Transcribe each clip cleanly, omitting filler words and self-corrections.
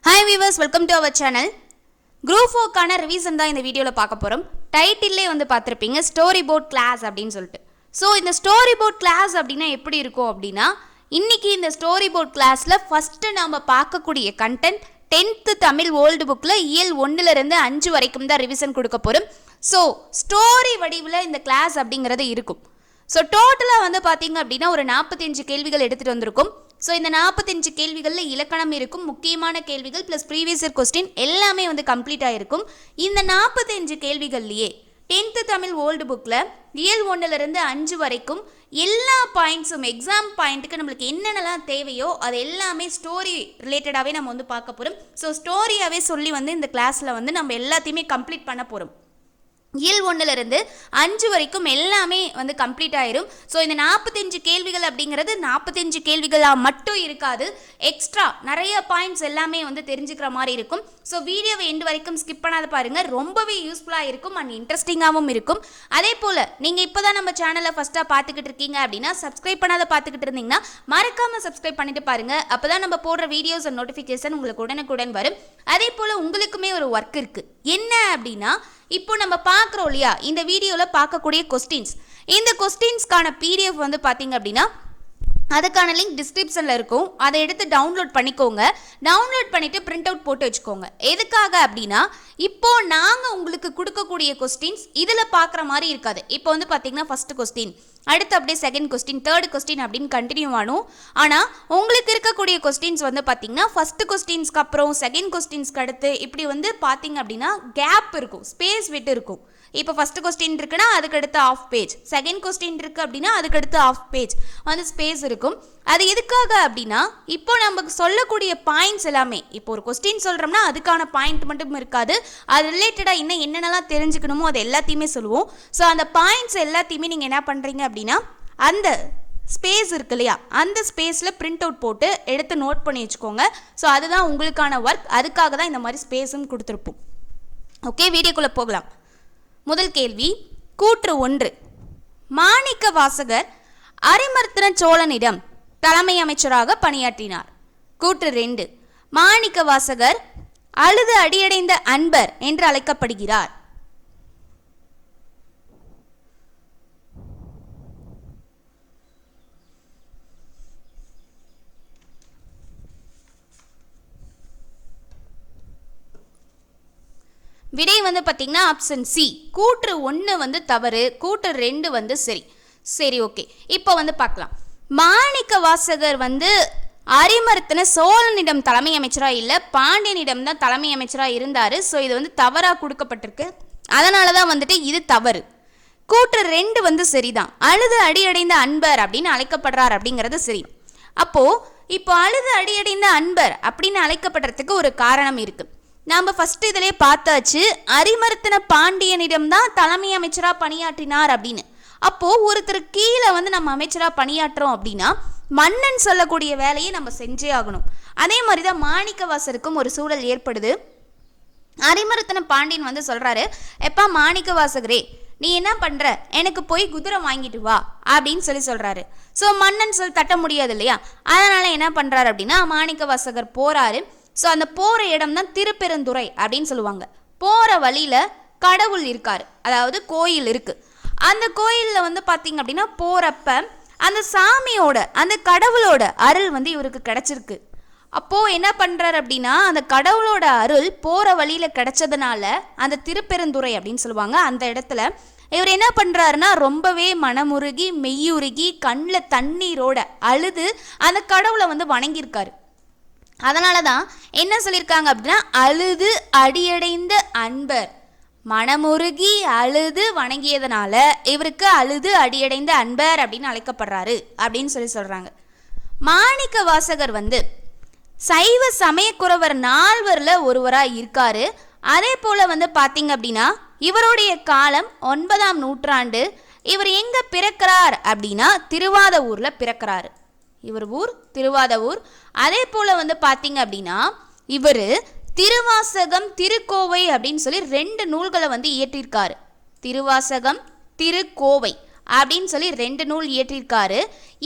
Hi viewers, welcome to our channel. Group 4க்கான revision தான் இந்த வீடியோவில் பார்க்க போகிறோம். டைட்டிலே வந்து பார்த்துருப்பீங்க ஸ்டோரி போர்ட் கிளாஸ் அப்படின்னு சொல்லிட்டு. ஸோ இந்த ஸ்டோரி போர்ட் கிளாஸ் அப்படின்னா எப்படி இருக்கும் அப்படின்னா, இன்றைக்கி இந்த ஸ்டோரி போர்ட் கிளாஸில் ஃபஸ்ட்டு நம்ம பார்க்கக்கூடிய கண்டென்ட் 10th தமிழ் ஓல்டு புக்கில் இயல் 1லேருந்து 5 வரைக்கும் தான் ரிவிஷன் கொடுக்க போகிறோம். ஸோ ஸ்டோரி வடிவில் இந்த கிளாஸ் அப்படிங்கிறது இருக்கும். ஸோ டோட்டலாக வந்து பார்த்தீங்க அப்படின்னா ஒரு 45 கேள்விகள் எடுத்துகிட்டு வந்திருக்கும். ஸோ இந்த 45 கேள்விகளில் இலக்கணம் இருக்கும், முக்கியமான கேள்விகள் ப்ளஸ் ப்ரீவியஸ் இயர் கொஸ்டின் எல்லாமே வந்து கம்ப்ளீட் ஆகிருக்கும். இந்த 45 கேள்விகள்லையே 10th தமிழ் ஓல்டு புக்கில் இயல் 1லேருந்து 5 வரைக்கும் எல்லா பாயிண்ட்ஸும் எக்ஸாம் பாயிண்ட்டுக்கு நம்மளுக்கு என்னென்னலாம் தேவையோ அது எல்லாமே ஸ்டோரி ரிலேட்டடாகவே நம்ம வந்து பார்க்க போகிறோம். ஸோ ஸ்டோரியாகவே சொல்லி வந்து இந்த கிளாஸில் வந்து நம்ம எல்லாத்தையுமே கம்ப்ளீட் பண்ண போகிறோம். இயல் 1லேருந்து 5 வரைக்கும் எல்லாமே வந்து கம்ப்ளீட் ஆயிரும். ஸோ இந்த 45 கேள்விகள் அப்படிங்கிறது 45 கேள்விகளாக மட்டும் இருக்காது, எக்ஸ்ட்ரா நிறைய பாயிண்ட்ஸ் எல்லாமே வந்து தெரிஞ்சுக்கிற மாதிரி இருக்கும். ஸோ வீடியோவை எண்டு வரைக்கும் ஸ்கிப் பண்ணாத பாருங்கள், ரொம்பவே யூஸ்ஃபுல்லாக இருக்கும் அண்ட் இன்ட்ரெஸ்டிங்காகவும் இருக்கும். அதே போல் நீங்கள் இப்போ தான் நம்ம சேனலை ஃபஸ்ட்டாக பார்த்துக்கிட்டு இருக்கீங்க அப்படின்னா, சப்ஸ்கிரைப் பண்ணாத பார்த்துக்கிட்டு இருந்தீங்கன்னா மறக்காமல் சப்ஸ்கிரைப் பண்ணிட்டு பாருங்கள். அப்போ தான் நம்ம போடுற வீடியோஸ் அண்ட் நோட்டிஃபிகேஷன் உங்களுக்கு உடனுக்குடன் வரும். அதே போல் உங்களுக்குமே ஒரு ஒர்க் இருக்குது. என்ன அப்படின்னா, இப்போ நம்ம பார்க்குறோம் இல்லையா, இந்த வீடியோவில் பார்க்கக்கூடிய கொஸ்டின்ஸ், இந்த கொஸ்டின்ஸ்க்கான PDF வந்து பார்த்தீங்க அப்படின்னா அதுக்கான லிங்க் டிஸ்கிரிப்ஷனில் இருக்கும். அதை எடுத்து டவுன்லோட் பண்ணிக்கோங்க. டவுன்லோட் பண்ணிவிட்டு பிரிண்ட் அவுட் போட்டு வச்சுக்கோங்க. எதுக்காக அப்படின்னா, இப்போது நாங்கள் உங்களுக்கு கொடுக்கக்கூடிய கொஸ்டின்ஸ் இதில் பார்க்குற மாதிரி இருக்காது. இப்போ வந்து பார்த்தீங்கன்னா ஃபஸ்ட்டு கொஸ்டின், அடுத்து அப்படியே செகண்ட் கொஸ்டின், தேர்ட் கொஸ்டின் அப்படின்னு கண்டினியூ ஆகும். ஆனால் உங்களுக்கு இருக்கக்கூடிய கொஸ்டின்ஸ் வந்து பார்த்தீங்கன்னா ஃபஸ்ட்டு கொஸ்டின்ஸ்க்கு அப்புறம் செகண்ட் கொஸ்டின்ஸ்க்கு அடுத்து இப்படி வந்து பார்த்தீங்க அப்படின்னா கேப் இருக்கும், ஸ்பேஸ் விட்டு இருக்கும். இப்போ ஃபஸ்ட்டு கொஸ்டின் இருக்குன்னா அதுக்கடுத்து ஆஃப் பேஜ், செகண்ட் கொஸ்டின் இருக்குது அப்படின்னா அதுக்கடுத்து ஆஃப் பேஜ் வந்து ஸ்பேஸ் இருக்கும். அது எதுக்காக அப்படின்னா, இப்போ நமக்கு சொல்லக்கூடிய பாயிண்ட்ஸ் எல்லாமே, இப்போ ஒரு கொஸ்டின் சொல்கிறோம்னா அதுக்கான பாயிண்ட் மட்டும் இருக்காது, அது ரிலேட்டடாக இன்னும் என்னென்னலாம் தெரிஞ்சுக்கணுமோ அது எல்லாத்தையுமே சொல்லுவோம். ஸோ அந்த பாயிண்ட்ஸ் எல்லாத்தையுமே நீங்கள் என்ன பண்ணுறீங்க அப்படின்னா, அந்த ஸ்பேஸ் இருக்கு இல்லையா, அந்த ஸ்பேஸில் பிரிண்ட் அவுட் போட்டு எடுத்து நோட் பண்ணி வச்சுக்கோங்க. ஸோ அதுதான் உங்களுக்கான ஒர்க். அதுக்காக தான் இந்த மாதிரி ஸ்பேஸும் கொடுத்துருப்போம். ஓகே, வீடியோக்குள்ளே போகலாம். முதல் கேள்வி, கூற்று 1, மாணிக்க வாசகர் அரிமர்த்தன சோழனிடம் தலைமை அமைச்சராக பணியாற்றினார். கூற்று 2, மாணிக்க வாசகர் அழுது அடியடைந்த அன்பர் என்று அழைக்கப்படுகிறார். விடை வந்து பார்த்தீங்கன்னா ஆப்ஷன் சி, கூற்று 1 வந்து தவறு, கூற்று 2 வந்து சரி. சரி, ஓகே, இப்போ வந்து பார்க்கலாம். மாணிக்க வாசகர் வந்து அரிமர்த்தன சோழனிடம் தலைமை அமைச்சராக இல்லை, பாண்டியனிடம் தான் தலைமை அமைச்சராக இருந்தார். ஸோ இது வந்து தவறாக கொடுக்கப்பட்டிருக்கு, அதனால தான் வந்துட்டு இது தவறு. கூற்று 2 வந்து சரிதான், அழுது அடியடைந்த அன்பர் அப்படின்னு அழைக்கப்படுறார் அப்படிங்கிறது சரி. அப்போது இப்போ அழுது அடியடைந்த அன்பர் அப்படின்னு அழைக்கப்படுறதுக்கு ஒரு காரணம் இருக்குது. நாம் ஃபஸ்ட்டு இதிலே பார்த்தாச்சு, அரிமர்த்தன பாண்டியனிடம் தான் தலைமை அமைச்சராக பணியாற்றினார் அப்படின்னு. அப்போது ஒருத்தர் கீழே வந்து நம்ம அமைச்சராக பணியாற்றுறோம் அப்படின்னா மன்னன் சொல்லக்கூடிய வேலையை நம்ம செஞ்சே ஆகணும். அதே மாதிரி தான் மாணிக்கவாசருக்கும் ஒரு சூழல் ஏற்படுது. அரிமர்த்தன பாண்டியன் வந்து சொல்கிறாரு, எப்பா மாணிக்க வாசகரே, நீ என்ன பண்ணுற, எனக்கு போய் குதிரை வாங்கிட்டு வா அப்படின்னு சொல்கிறாரு. ஸோ மன்னன் தட்ட முடியாது இல்லையா, அதனால் என்ன பண்ணுறாரு அப்படின்னா மாணிக்க வாசகர் போகிறாரு. ஸோ அந்த போகிற இடம் தான் திருப்பெருந்துறை அப்படின்னு சொல்லுவாங்க. போகிற வழியில் கடவுள் இருக்கார், அதாவது கோயில் இருக்குது. அந்த கோயிலில் வந்து பார்த்திங்க அப்படின்னா போகிறப்ப அந்த சாமியோட அந்த கடவுளோட அருள் வந்து இவருக்கு கிடச்சிருக்கு. அப்போது என்ன பண்ணுறாரு அப்படின்னா, அந்த கடவுளோட அருள் போகிற வழியில் கிடச்சதுனால அந்த திருப்பெருந்துறை அப்படின்னு சொல்லுவாங்க, அந்த இடத்துல இவர் என்ன பண்ணுறாருன்னா ரொம்பவே மனமுருகி மெய்யுருகி கண்ணில் தண்ணீரோட அழுது அந்த கடவுளை வந்து வணங்கியிருக்காரு. அதனால தான் என்ன சொல்லியிருக்காங்க அப்படின்னா, அழுது அடியடைந்த அன்பர், மனமுருகி அழுது வணங்கியதுனால இவருக்கு அழுது அடியடைந்த அன்பர் அப்படின்னு அழைக்கப்படுறாரு அப்படின்னு சொல்கிறாங்க. மாணிக்க வாசகர் வந்து சைவ சமயக்குறவர் 4வரில் ஒருவராக இருக்காரு. அதே போல் வந்து பார்த்தீங்க அப்படின்னா இவருடைய காலம் 9ஆம் நூற்றாண்டு. இவர் எங்கே பிறக்கிறார் அப்படின்னா திருவாதவூரில் பிறக்கிறாரு. இவர் ஊர் திருவாதவூர். அதே போல் வந்து பார்த்தீங்க அப்படின்னா இவர் திருவாசகம் திருக்கோவை அப்படின்னு சொல்லி 2 நூல்களை வந்து இயற்றியிருக்காரு. திருவாசகம் திருக்கோவை அப்படின்னு சொல்லி 2 நூல் இயற்றியிருக்காரு.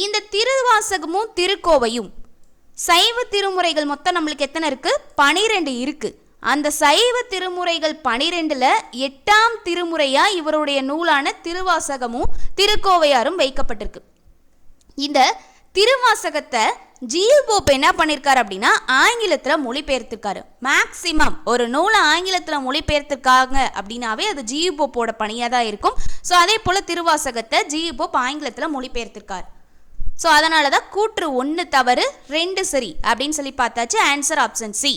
இந்த திருவாசகமும் திருக்கோவையும் சைவ திருமுறைகள் மொத்தம் நம்மளுக்கு எத்தனை இருக்கு? 12 இருக்கு. அந்த சைவ திருமுறைகள் 12ல் 8ஆம் திருமுறையா இவருடைய நூலான திருவாசகமும் திருக்கோவையாரும் வைக்கப்பட்டிருக்கு. இந்த திருவாசகத்தை ஜியு போப் என்ன பண்ணியிருக்காரு அப்படின்னா ஆங்கிலத்தில் மொழிபெயர்த்திருக்காரு. மேக்சிமம் ஒரு நூலை ஆங்கிலத்தில் மொழிபெயர்த்திருக்காங்க அப்படின்னாவே அது ஜியு போப்போட பணியாக தான் இருக்கும். ஸோ அதே போல் திருவாசகத்தை ஜியு போப் ஆங்கிலத்தில் மொழிபெயர்த்திருக்காரு. ஸோ அதனால தான் கூற்று 1 தவறு 2 சரி அப்படின்னு சொல்லி பார்த்தாச்சு. Answer option C.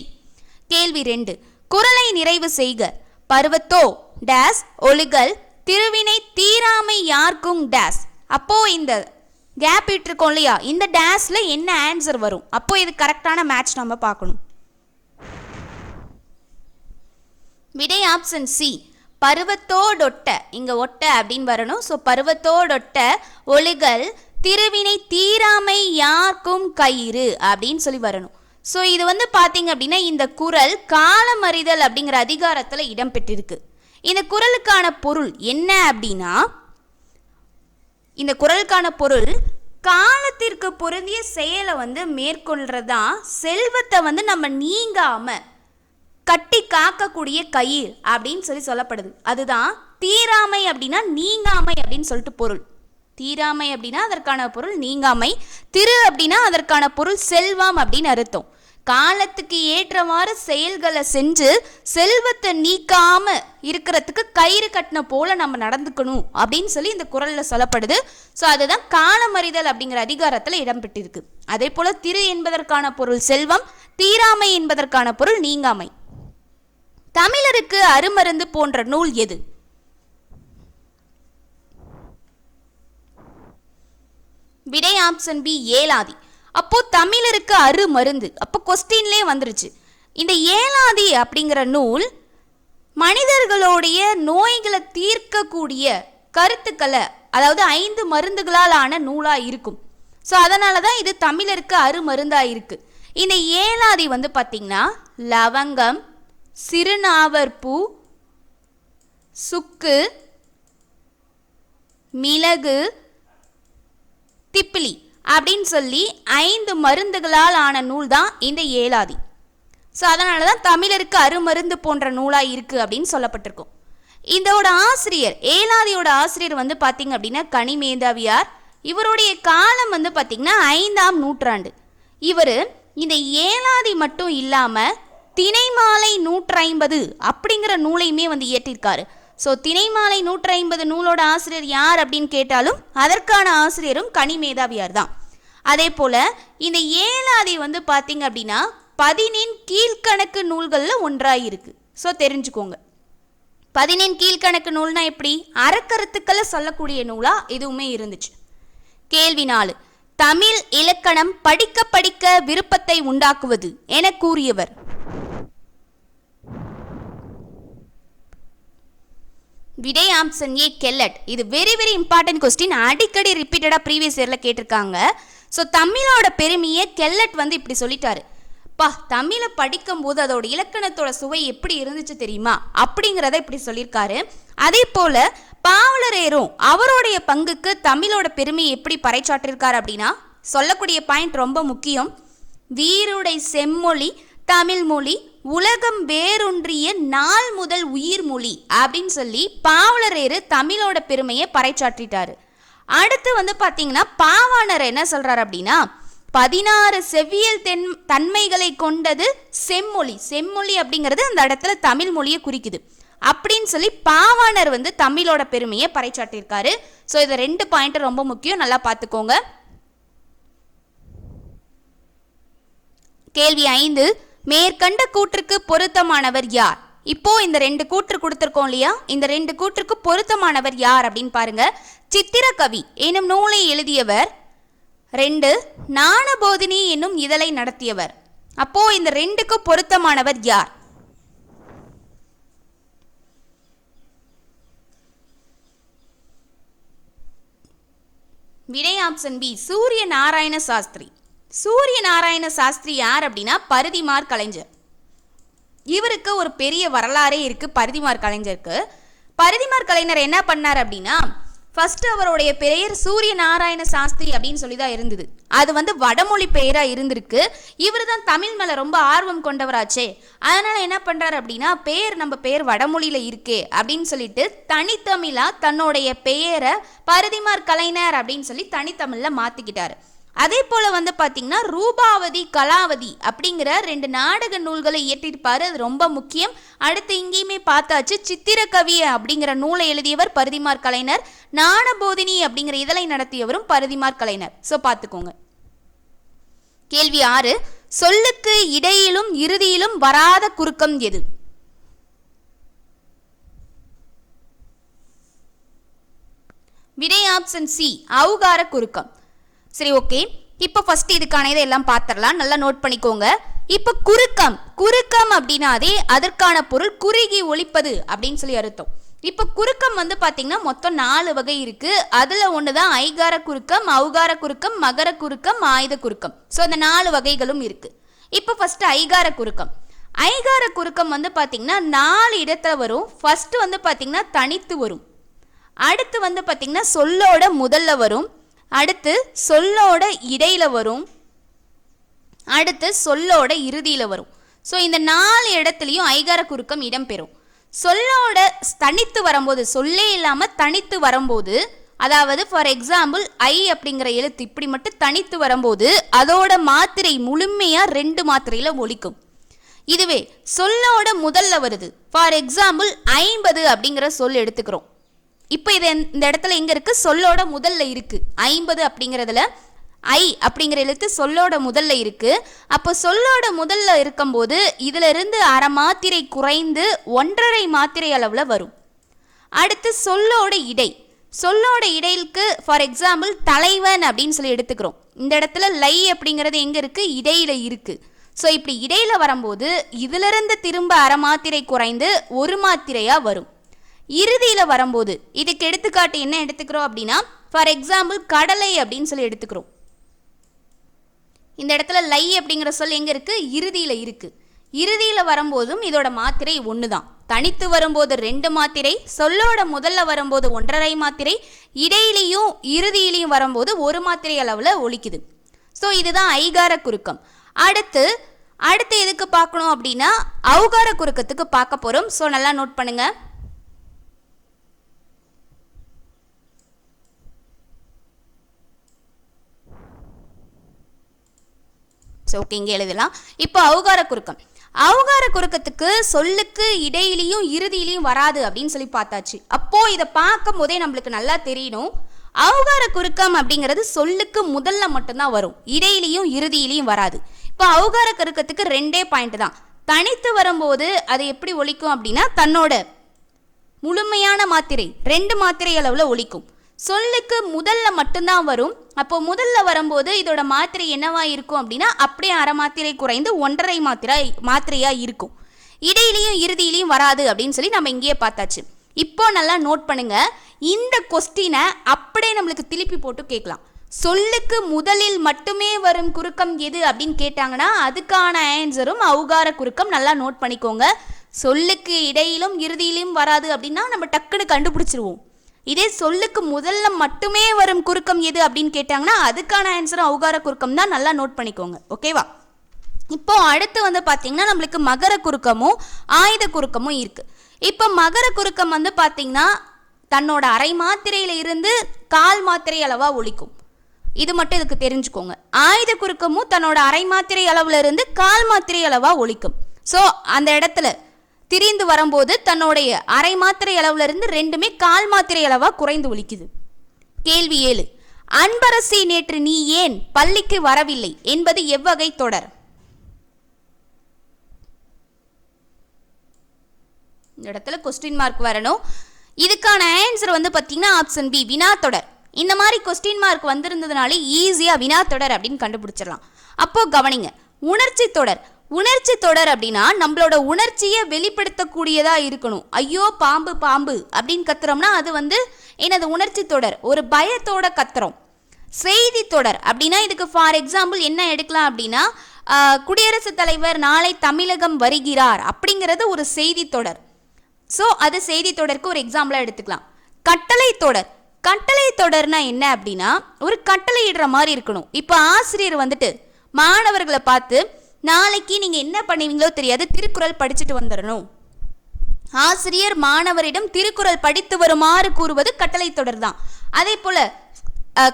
கேள்வி 2. குறளை நிறைவு செய்க. பருவத்தோ டேஸ் ஒழுகல் திருவினை தீராமை யார்க்கும் டேஸ். அப்போ இந்த கேப் இட்டிருக்கோம் இல்லையா, இந்த டேஸ்ல என்ன ஆன்சர் வரும்? அப்போ இது கரெக்டான மேட்ச் நம்ம பார்க்கணும். விடை ஆப்ஷன் சி. பருவத்தோடொட்ட, இங்க ஒட்ட அப்படின்னு வரணும். ஸோ பருவத்தோடொட்ட ஒழுகல் திருவினை தீராமை யார்க்கும் கயிறு அப்படின்னு சொல்லி வரணும். ஸோ இது வந்து பார்த்தீங்க அப்படின்னா இந்த குறள் காலமறிதல் அப்படிங்கிற அதிகாரத்தில் இடம்பெற்றிருக்கு. இந்த குறளுக்கான பொருள் என்ன அப்படின்னா, இந்த குறளுக்கான பொருள் காலத்திற்கு பொருந்திய செயலை வந்து மேற்கொள்றதான் செல்வத்தை வந்து நம்ம நீங்காம கட்டி காக்கக்கூடிய கயிறு அப்படின்னு சொல்லி சொல்லப்படுது. அதுதான் தீராமை அப்படின்னா நீங்காமை அப்படின்னு சொல்லிட்டு பொருள். தீராமை அப்படின்னா அதற்கான பொருள் நீங்காமை, திரு அப்படின்னா அதற்கான பொருள் செல்வம் அப்படின்னு அர்த்தம். காலத்துக்கு ஏற்றவாறு செயல்களை செஞ்சு செல்வத்தை நீக்காம இருக்கிறதுக்கு கயிறு கட்டின போல நம்ம நடந்துக்கணும் அப்படின்னு சொல்லி இந்த குறள்ல சொல்லப்படுது. ஸோ அதுதான் காலமறிதல் அப்படிங்கிற அதிகாரத்தில் இடம்பெற்றிருக்கு. அதே போல திரு என்பதற்கான பொருள் செல்வம், தீராமை என்பதற்கான பொருள் நீங்காமை. தமிழருக்கு அருமருந்து போன்ற நூல் எது? விடை ஆப்ஷன் பி ஏலாதி. அப்போ தமிழருக்கு அருமருந்து, அப்போ கொஸ்டின்லேயே வந்துருச்சு. இந்த ஏலாதி அப்படிங்கிற நூல் மனிதர்களுடைய நோய்களை தீர்க்கக்கூடிய கருத்துக்களை, அதாவது 5 மருந்துகளால் ஆன நூலாக இருக்கும். ஸோ அதனால தான் இது தமிழருக்கு அருமருந்தாக இருக்கு. இந்த ஏலாதி வந்து பார்த்திங்கன்னா லவங்கம், சிறுநாவற்பூ, சுக்கு, மிளகு, திப்பிலி அப்படின்னு சொல்லி 5 மருந்துகளால் ஆன நூல் தான் இந்த ஏலாதி. ஸோ அதனால தான் தமிழருக்கு அருமருந்து போன்ற நூலாக இருக்குது அப்படின்னு சொல்லப்பட்டிருக்கும். இதோட ஆசிரியர், ஏலாதியோட ஆசிரியர் வந்து பார்த்திங்க அப்படின்னா கனிமேதாவியார். இவருடைய காலம் வந்து பார்த்திங்கன்னா 5ஆம் நூற்றாண்டு. இவர் இந்த ஏலாதி மட்டும் இல்லாமல் திணைமாலை 150 அப்படிங்கிற நூலையுமே வந்து இயற்றியிருக்காரு. ஸோ திணைமாலை 150 நூலோட ஆசிரியர் யார் அப்படின்னு கேட்டாலும் அதற்கான ஆசிரியரும் கனிமேதாவியார் தான். அதே போல் இந்த ஏலாதி வந்து பார்த்தீங்க அப்படின்னா 14 கீழ்கணக்கு நூல்களில் ஒன்றாக இருக்குது. ஸோ தெரிஞ்சுக்கோங்க, 14 கீழ்கணக்கு நூல்னா எப்படி? அறக்கருத்துக்களை சொல்லக்கூடிய நூலாக எதுவுமே இருந்துச்சு. கேள்வி 4. தமிழ் இலக்கணம் படிக்க படிக்க விருப்பத்தை உண்டாக்குவது என கூறியவர்? விடை ஆப்ஷன் ஏ கெல்லட். இது வெரி வெரி இம்பார்ட்டன்ட் கொஸ்டின், அடிக்கடி ரிப்பீட்டடாக ப்ரீவியஸ் இயரில் கேட்டிருக்காங்க. ஸோ தமிழோட பெருமையை கெல்லட் வந்து இப்படி சொல்லிட்டாரு. தமிழை படிக்கும்போது அதோட இலக்கணத்தோட சுவை எப்படி இருந்துச்சு தெரியுமா அப்படிங்கிறத இப்படி சொல்லியிருக்காரு. அதே போல பாவலரேரும் அவருடைய பங்குக்கு தமிழோட பெருமையை எப்படி பறைச்சாற்றிருக்காரு அப்படின்னா சொல்லக்கூடிய பாயிண்ட் ரொம்ப முக்கியம். வீருடை செம்மொழி தமிழ் மொழி உலகம் வேரொன்றிய நாள் முதல் உயிர் மொழி அப்படின்னு சொல்லி பாவலரேறு தமிழோட பெருமையை பறைச்சாற்றிட்டாரு. அடுத்து வந்து பார்த்தீங்கன்னா பாவாணர் என்ன சொல்றாரு அப்படின்னா 16 செவ்வியல் தன்மைகளை கொண்டது செம்மொழி. செம்மொழி அப்படிங்கிறது அந்த இடத்துல தமிழ் மொழியை குறிக்குது அப்படின்னு சொல்லி பாவாணர் வந்து தமிழோட பெருமையை பறைச்சாட்டியிருக்காரு. ஸோ இது 2 பாயிண்ட் ரொம்ப முக்கியம், நல்லா பார்த்துக்கோங்க. கேள்வி 5. மேற்கண்ட கூற்றுக்கு பொருத்தமானவர் யார்? இப்போ இந்த 2 கூற்று கொடுத்துருக்கோம் இல்லையா, இந்த 2 கூற்றுக்கு பொருத்தமானவர் யார் அப்படின்னு பாருங்க. சித்திரக்கவி எனும் நூலை எழுதியவர். 2 ஞானபோதினி என்னும் இதழை நடத்தியவர். அப்போ இந்த 2க்கு பொருத்தமானவர் யார்? விடை ஆப்ஷன் பி சூரிய நாராயண சாஸ்திரி. சூரிய நாராயண சாஸ்திரி யார் அப்படின்னா பருதிமார் கலைஞர். இவருக்கு ஒரு பெரிய வரலாறே இருக்கு. பருதிமார் கலைஞருக்கு பருதிமார் கலைஞர் என்ன பண்ணார் அப்படின்னா ஃபர்ஸ்ட் அவருடைய பெயர் சூரிய நாராயண சாஸ்திரி அப்படின்னு சொல்லி தான் இருந்தது. அது வந்து வடமொழி பெயரா இருந்திருக்கு. இவர் தான் தமிழ் மேல ரொம்ப ஆர்வம் கொண்டவராச்சே, அதனால என்ன பண்றாரு அப்படின்னா நம்ம பெயர் வடமொழியில இருக்கே அப்படின்னு சொல்லிட்டு தனித்தமிழா தன்னுடைய பெயரை பரிதிமாற் கலைஞர் அப்படின்னு சொல்லி தனித்தமிழ்ல மாத்திக்கிட்டாரு. அதே போல வந்து பாத்தீங்கன்னா ரூபாவதி கலாவதி அப்படிங்கிற 2 நாடக நூல்களை இயற்றிருப்பாரு. அது ரொம்ப முக்கியம். அடுத்து இங்கேயுமே பார்த்தாச்சு. சித்திரக்கவி அப்படிங்கிற நூலை எழுதியவர் பரிதிமாற் கலைஞர். ஞானபோதினி அப்படிங்கிற இதழை நடத்தியவரும் பரிதிமாற் கலைஞர். சோ பாத்துக்கோங்க. கேள்வி 6, சொல்லுக்கு இடையிலும் இறுதியிலும் வராத குறுக்கம் எது? விடை ஆப்ஷன் சி, ஔகார குறுக்கம். சரி, ஓகே. இப்போ ஃபர்ஸ்ட் இதுக்கான இதெல்லாம் பார்த்துடலாம். நல்லா நோட் பண்ணிக்கோங்க. இப்போ குறுக்கம் அப்படின்னாதே அதற்கான பொருள் குறுகி ஒலிப்பது அப்படின்னு சொல்லி அர்த்தம். இப்போ குறுக்கம் வந்து பார்த்தீங்கன்னா மொத்தம் 4 வகை இருக்கு. அதில் ஒன்று தான் ஐகார குறுக்கம், ஔகார குறுக்கம், மகர குறுக்கம், ஆயுத குறுக்கம். ஸோ அந்த 4 வகைகளும் இருக்கு. இப்போ ஃபர்ஸ்ட் ஐகார குறுக்கம். ஐகார குறுக்கம் வந்து பார்த்தீங்கன்னா 4 இடத்துல வரும். ஃபர்ஸ்ட் வந்து பார்த்தீங்கன்னா தனித்து வரும். அடுத்து வந்து பார்த்தீங்கன்னா சொல்லோட முதல்ல வரும். அடுத்து சொல்லோட இடையில வரும். அடுத்து சொல்லோட இறுதியில வரும். ஸோ இந்த 4 இடத்துலையும் ஐகார குறுக்கம் இடம்பெறும். சொல்லோட தனித்து வரும்போது, சொல்லே இல்லாமல் தனித்து வரும்போது, அதாவது ஃபார் எக்ஸாம்பிள் ஐ அப்படிங்கிற எழுத்து இப்படி மட்டும் தனித்து வரும்போது அதோட மாத்திரை முழுமையாக 2 மாத்திரையில் ஒலிக்கும். இதுவே சொல்லோட முதல்ல வருது. ஃபார் எக்ஸாம்பிள் 50 அப்படிங்கிற சொல் எடுத்துக்கிறோம். இப்போ இது இந்த இடத்துல எங்கே இருக்குது? சொல்லோட முதல்ல இருக்குது. 50 அப்படிங்கிறதுல ஐ அப்படிங்கிற எழுத்து சொல்லோட முதல்ல இருக்குது. அப்போ சொல்லோட முதல்ல இருக்கும்போது இதிலிருந்து அரை மாத்திரை குறைந்து 1.5 மாத்திரை அளவில் வரும். அடுத்து சொல்லோட இடைக்கு ஃபார் எக்ஸாம்பிள் தலைவன் அப்படின்னு சொல்லி எடுத்துக்கிறோம். இந்த இடத்துல லை அப்படிங்கிறது எங்கே இருக்குது? இடையில இருக்குது. ஸோ இப்படி இடையில வரும்போது இதிலிருந்து திரும்ப அரை மாத்திரை குறைந்து 1 மாத்திரையாக வரும். இறுதியில் வரும்போது இதுக்கு எடுத்துக்காட்டு என்ன எடுத்துக்கிறோம் அப்படின்னா ஃபார் எக்ஸாம்பிள் கடலை அப்படின்னு சொல்லி எடுத்துக்கிறோம். இந்த இடத்துல லை அப்படிங்கிற சொல் எங்கே இருக்குது? இறுதியில் இருக்குது. இறுதியில் வரும்போதும் இதோட மாத்திரை 1 தான். தனித்து வரும்போது 2 மாத்திரை, சொல்லோட முதல்ல வரும்போது 1.5 மாத்திரை, இடையிலையும் இறுதியிலையும் வரும்போது 1 மாத்திரை அளவில் ஒலிக்குது. ஸோ இதுதான் ஐகார குறுக்கம். அடுத்து எதுக்கு பார்க்கணும் அப்படின்னா ஔகார குறுக்கத்துக்கு பார்க்க போகிறோம். ஸோ நல்லா நோட் பண்ணுங்க. ஓகே, இங்கே எழுதலாம். இப்போ ஔகார குறுக்கத்துக்கு சொல்லுக்கு இடையிலையும் இறுதியிலையும் வராது அப்படின்னு சொல்லி பார்த்தாச்சு. அப்போ இதை பார்க்கும் போதே நம்மளுக்கு நல்லா தெரியணும். ஔகார குறுக்கம் அப்படிங்கிறது சொல்லுக்கு முதல்ல மட்டும்தான் வரும், இடையிலையும் இறுதியிலையும் வராது. இப்போ ஔகார குறுக்கத்துக்கு 2 பாயிண்ட் தான். தனித்து வரும்போது அது எப்படி ஒலிக்கும் அப்படின்னா தன்னோட முழுமையான மாத்திரை 2 மாத்திரை அளவில் ஒலிக்கும். சொல்லுக்கு முதல்ல மட்டும்தான் வரும். அப்போ முதல்ல வரும்போது இதோட மாத்திரை என்னவா இருக்கும் அப்படின்னா அப்படியே அரை மாத்திரை குறைந்து 1.5 மாத்திரையா இருக்கும். இடையிலையும் இறுதியிலையும் வராது அப்படின்னு சொல்லி நம்ம இங்கேயே பார்த்தாச்சு. இப்போ நல்லா நோட் பண்ணுங்க. இந்த கொஸ்டினை அப்படியே நம்மளுக்கு திருப்பி போட்டு கேட்கலாம். சொல்லுக்கு முதலில் மட்டுமே வரும் குறுக்கம் எது அப்படின்னு கேட்டாங்கன்னா அதுக்கான ஆன்சரும் ஔகார குறுக்கம். நல்லா நோட் பண்ணிக்கோங்க. சொல்லுக்கு இடையிலும் இறுதியிலும் வராது அப்படின்னா நம்ம டக்குன்னு கண்டுபிடிச்சிருவோம். இதே சொல்லுக்கு முதல்ல மட்டுமே வரும் குறுக்கம் எது அப்படின்னு கேட்டாங்கன்னா அதுக்கான ஆன்சர் ஔகார குறுக்கம் தான். நல்லா நோட் பண்ணிக்கோங்க. ஓகேவா? இப்போ அடுத்து வந்து பார்த்தீங்கன்னா நம்மளுக்கு மகர குறுக்கமும் ஆயுத குறுக்கமும் இருக்கு. இப்போ மகர குறுக்கம் வந்து பார்த்தீங்கன்னா தன்னோட அரை மாத்திரையில இருந்து 1/4 மாத்திரை அளவா ஒலிக்கும். இது மட்டும் இதுக்கு தெரிஞ்சுக்கோங்க. ஆயுத குறுக்கமும் தன்னோட அரை மாத்திரை அளவுல இருந்து 1/4 மாத்திரை அளவா ஒலிக்கும். ஸோ அந்த இடத்துல திரிந்து வரும்போது தன்னுடைய அரை மாத்திரை அளவுல இருந்து 2மே 1/4 மாத்திரை அளவா குறைந்து ஒலிக்குது. கேள்வி 7, அன்பரசி நேற்று நீ ஏன் பள்ளிக்கு வரவில்லை என்பது எவ்வகை தொடர்? இந்த இடத்துல கொஸ்டின் மார்க் வரணும். இதுக்கான ஆன்சர் வந்து பார்த்தீங்கன்னா ஆப்ஷன் பி, வினாத்தொடர். இந்த மாதிரி கொஸ்டின் மார்க் வந்திருந்ததுனாலே ஈஸியாக வினாத்தொடர் அப்படின்னு கண்டுபிடிச்சிடலாம். அப்போ கவனிங்க, உணர்ச்சி தொடர் அப்படின்னா நம்மளோட உணர்ச்சியை வெளிப்படுத்தக்கூடியதா இருக்கணும். ஐயோ பாம்பு பாம்பு அப்படின்னு கத்துறோம்னா அது வந்து என்னது? உணர்ச்சி தொடர். ஒரு பயத்தோட கத்துறோம். செய்தி தொடர் அப்படின்னா இதுக்கு ஃபார் எக்ஸாம்பிள் என்ன எடுக்கலாம் அப்படின்னா குடியரசுத் தலைவர் நாளை தமிழகம் வருகிறார் அப்படிங்கிறது ஒரு செய்தி தொடர். ஸோ அது செய்தி தொடருக்கு ஒரு எக்ஸாம்பிளாக எடுத்துக்கலாம். கட்டளை தொடர். கட்டளை தொடர்னா என்ன அப்படின்னா ஒரு கட்டளை இடுற மாதிரி இருக்கணும். இப்போ ஆசிரியர் வந்துட்டு மாணவர்களை பார்த்து நாளைக்கு நீங்கள் என்ன பண்ணுவீங்களோ தெரியாது, திருக்குறள் படிச்சுட்டு வந்துடணும். ஆசிரியர் மாணவரிடம் திருக்குறள் படித்து வருமாறு கூறுவது கட்டளை தொடர் தான். அதே போல்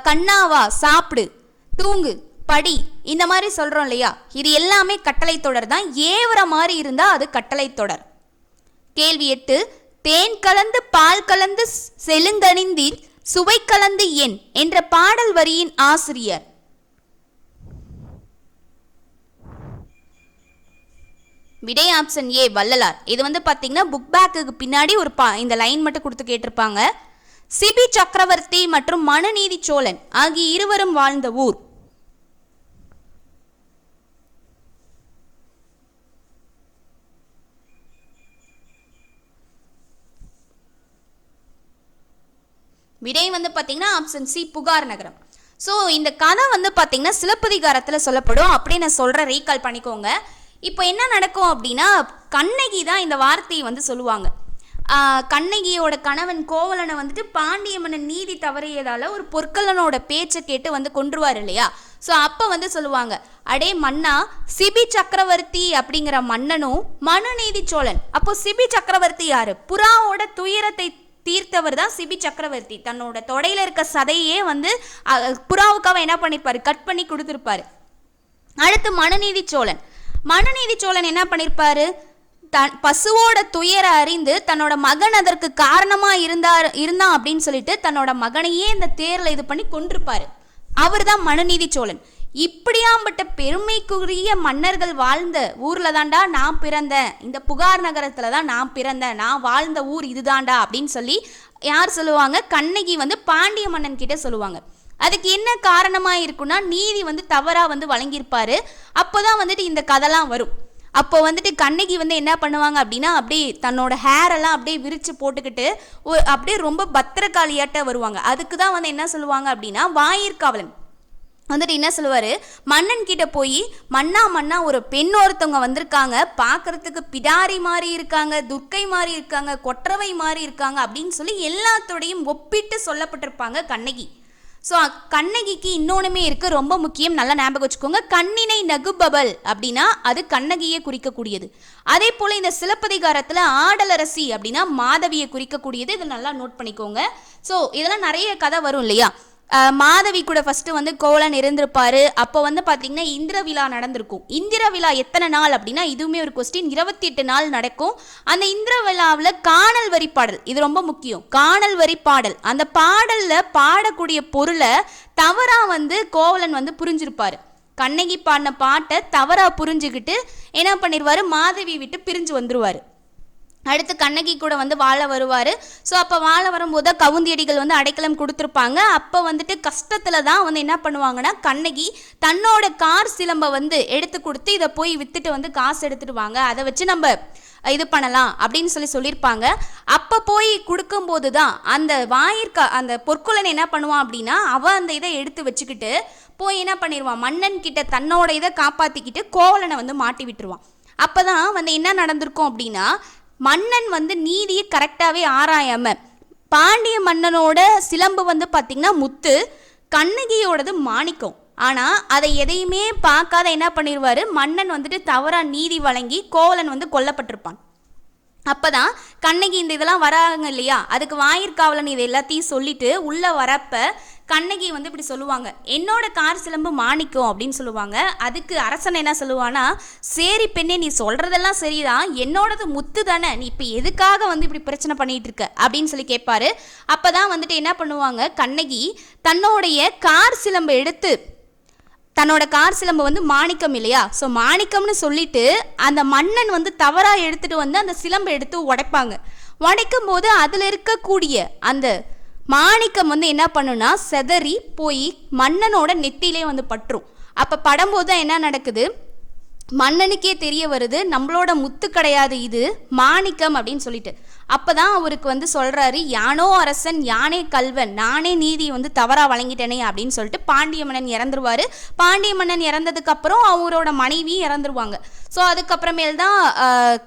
கண்ணாவா, சாப்பிடு, தூங்கு, படி, இந்த மாதிரி சொல்கிறோம் இல்லையா, இது எல்லாமே கட்டளை தொடர் தான். ஏவர மாதிரி இருந்தால் அது கட்டளை தொடர். கேள்வி 8, தேன் கலந்து பால் கலந்து செழுந்தணிந்தில் சுவை கலந்து என் என்ற பாடல் வரியின் ஆசிரியர். விடை ஆப்ஷன் ஏ வள்ளலார். இது வந்து பார்த்தீங்கன்னா புக் பேக்குக்கு பின்னாடி ஒரு இந்த லைன் மட்டும் கொடுத்து கேட்டிருப்பாங்க. சிபி சக்கரவர்த்தி மற்றும் மனுநீதி சோழன் ஆகிய இருவரும் வாழ்ந்த ஊர். விடை வந்து பார்த்தீங்கன்னா ஆப்ஷன் சி புகார் நகரம். ஸோ இந்த கதை வந்து பார்த்தீங்கன்னா சிலப்பதிகாரத்தில் சொல்லப்படும். அப்படியே நான் சொல்கிறேன், ரீகால் பண்ணிக்கோங்க. இப்போ என்ன நடக்கும் அப்படின்னா கண்ணகி தான் இந்த வார்த்தையை வந்து சொல்லுவாங்க. கண்ணகியோட கணவன் கோவலனை வந்துட்டு பாண்டிய மன்னன் நீதி தவறியதால் ஒரு பொற்கொல்லனோட பேச்சை கேட்டு வந்து கொன்றுவார் இல்லையா. ஸோ அப்போ வந்து சொல்லுவாங்க, அடே மன்னா, சிபி சக்கரவர்த்தி அப்படிங்கிற மன்னனும் மனுநீதி சோழன். அப்போ சிபி சக்கரவர்த்தி யாரு? புறாவோட துயரத்தை தீர்த்தவர் தான் சிபி சக்கரவர்த்தி. தன்னோட தொடையில இருக்க சதையே வந்து புறாவுக்காக என்ன பண்ணிருப்பாரு, கட் பண்ணி கொடுத்துருப்பாரு. அடுத்து மனுநீதி சோழன். மனுநீதி சோழன் என்ன பண்ணிருப்பாரு, பசுவோட துயர அறிந்து தன்னோட மகன் அதற்கு காரணமா இருந்தான் அப்படின்னு சொல்லிட்டு தன்னோட மகனையே இந்த தேர்ல இது பண்ணி கொண்டிருப்பாரு. அவர் தான் மனுநீதி சோழன். இப்படியாம்பட்ட பெருமைக்குரிய மன்னர்கள் வாழ்ந்த ஊர்ல தாண்டா நான் பிறந்தேன், இந்த புகார் நகரத்துல தான் நான் பிறந்தேன், நான் வாழ்ந்த ஊர் இதுதான்டா அப்படின்னு சொல்லி யார் சொல்லுவாங்க, கண்ணகி வந்து பாண்டிய மன்னன் கிட்ட சொல்லுவாங்க. அதுக்கு என்ன காரணமா இருக்குன்னா நீதி வந்து தவறா வந்து வழங்கியிருப்பாரு. அப்போதான் வந்துட்டு இந்த கதைலாம் வரும். அப்போ வந்துட்டு கண்ணகி வந்து என்ன பண்ணுவாங்க அப்படின்னா அப்படியே தன்னோட ஹேரெல்லாம் அப்படியே விரிச்சு போட்டுக்கிட்டு அப்படியே ரொம்ப பத்திரகாளியாட்ட வருவாங்க. அதுக்கு தான் வந்து என்ன சொல்லுவாங்க அப்படின்னா வாயிற்காவலன் வந்துட்டு என்ன சொல்லுவார், மன்னன் கிட்ட போய் மன்னா ஒரு பெண் ஒருத்தவங்க வந்திருக்காங்க, பார்க்கறதுக்கு பிடாரி மாதிரி இருக்காங்க, துர்க்கை மாதிரி இருக்காங்க, கொற்றவை மாதிரி இருக்காங்க அப்படின்னு சொல்லி எல்லாத்தோடையும் ஒப்பிட்டு சொல்லப்பட்டிருப்பாங்க கண்ணகி. ஸோ கண்ணகிக்கு இன்னொன்றுமே இருக்குது, ரொம்ப முக்கியம், நல்லா ஞாபகம் வச்சுக்கோங்க. கண்ணினை நகுபவள் அப்படின்னா அது கண்ணகியை குறிக்கக்கூடியது. அதே போல் இந்த சிலப்பதிகாரத்தில் ஆடலரசி அப்படின்னா மாதவியை குறிக்கக்கூடியது. இதை நல்லா நோட் பண்ணிக்கோங்க. ஸோ இதெல்லாம் நிறைய கதை வரும் இல்லையா. மாதவி கூட ஃபஸ்ட்டு வந்து கோவலன் இருந்திருப்பாரு. அப்போ வந்து பார்த்தீங்கன்னா இந்திர விழா நடந்திருக்கும். இந்திர விழா எத்தனை நாள் அப்படின்னா இதுவுமே ஒரு கொஸ்டின், 28 நாள் நடக்கும். அந்த இந்திர விழாவில் காணல் வரி பாடல், இது ரொம்ப முக்கியம், காணல் வரி பாடல். அந்த பாடலில் பாடக்கூடிய பொருளை தவறாக வந்து கோவலன் வந்து புரிஞ்சிருப்பார். கண்ணகி பாடின பாட்டை தவறாக புரிஞ்சுக்கிட்டு என்ன பண்ணிடுவார், மாதவி விட்டு பிரிஞ்சு வந்துடுவார். அடுத்து கண்ணகி கூட வந்து வாழ வருவார். ஸோ அப்போ வாழ வரும்போது கவுந்தியடிகள் வந்து அடைக்கலம் கொடுத்துருப்பாங்க. அப்போ வந்துட்டு கஷ்டத்தில் தான் வந்து என்ன பண்ணுவாங்கன்னா கண்ணகி தன்னோட கார் சிலம்பை வந்து எடுத்து கொடுத்து இதை போய் விற்றுட்டு வந்து காசு எடுத்துட்டு வாங்க, அதை வச்சு நம்ம இது பண்ணலாம் அப்படின்னு சொல்லியிருப்பாங்க. அப்போ போய் கொடுக்கும்போது தான் அந்த பொற்கொல்லன் என்ன பண்ணுவான் அப்படின்னா அவன் அந்த இதை எடுத்து வச்சுக்கிட்டு போய் என்ன பண்ணிடுவான், மன்னன் கிட்ட தன்னோட இதை காப்பாற்றிக்கிட்டு கோவலனை வந்து மாட்டி விட்டுருவான். அப்போ தான் வந்து என்ன நடந்திருக்கும் அப்படின்னா மன்னன் வந்து நீதியை கரெக்டாகவே ஆராயாம பாண்டிய மன்னனோட சிலம்பு வந்து பார்த்திங்கன்னா முத்து, கண்ணகியோடது மாணிக்கம். ஆனால் அதை எதையுமே பார்க்காத என்ன பண்ணிடுவார், மன்னன் வந்துட்டு தவறாக நீதி வழங்கி கோவலன் வந்து கொல்லப்பட்டிருப்பான். அப்போ தான் கண்ணகி இந்த இதெல்லாம் வராங்க இல்லையா, அதுக்கு வாயிற்காவலன் இதை எல்லாத்தையும் சொல்லிட்டு உள்ளே வரப்ப கண்ணகி வந்து இப்படி சொல்லுவாங்க, என்னோட கார் சிலம்பு மாணிக்கம் அப்படின்னு சொல்லுவாங்க. அதுக்கு அரசன் என்ன சொல்லுவானா, சரி பெண்ணே நீ சொல்கிறதெல்லாம் சரிதான், என்னோடது முத்து தானே, நீ இப்போ எதுக்காக வந்து இப்படி பிரச்சனை பண்ணிகிட்டு இருக்க அப்படின்னு சொல்லி கேட்பாரு. அப்போ தான் வந்துட்டு என்ன பண்ணுவாங்க, கண்ணகி தன்னோடைய கார் சிலம்பை எடுத்து, தன்னோட கார் சிலம்பு வந்து மாணிக்கம் இல்லையா, ஸோ மாணிக்கம்னு சொல்லிட்டு அந்த மன்னன் வந்து தவறாக எடுத்துகிட்டு வந்து அந்த சிலம்பை எடுத்து உடைப்பாங்க. உடைக்கும் போது அதில் இருக்கக்கூடிய அந்த மாணிக்கம் வந்து என்ன பண்ணுன்னா செதறி போய் மன்னனோட நெத்திலே வந்து பற்றும். அப்போ படும்போது தான் என்ன நடக்குது, மன்னனுக்கே தெரிய வருது நம்மளோட முத்து கிடையாது இது மாணிக்கம் அப்படின்னு சொல்லிட்டு. அப்போ தான் அவருக்கு வந்து சொல்கிறாரு, யானோ அரசன் யானே கல்வன், நானே நீதி வந்து தவறாக வழங்கிட்டேனே அப்படின்னு சொல்லிட்டு பாண்டிய மன்னன் இறந்துருவார். பாண்டிய மன்னன் இறந்ததுக்கப்புறம் அவரோட மனைவி இறந்துருவாங்க. ஸோ அதுக்கப்புறமேல் தான்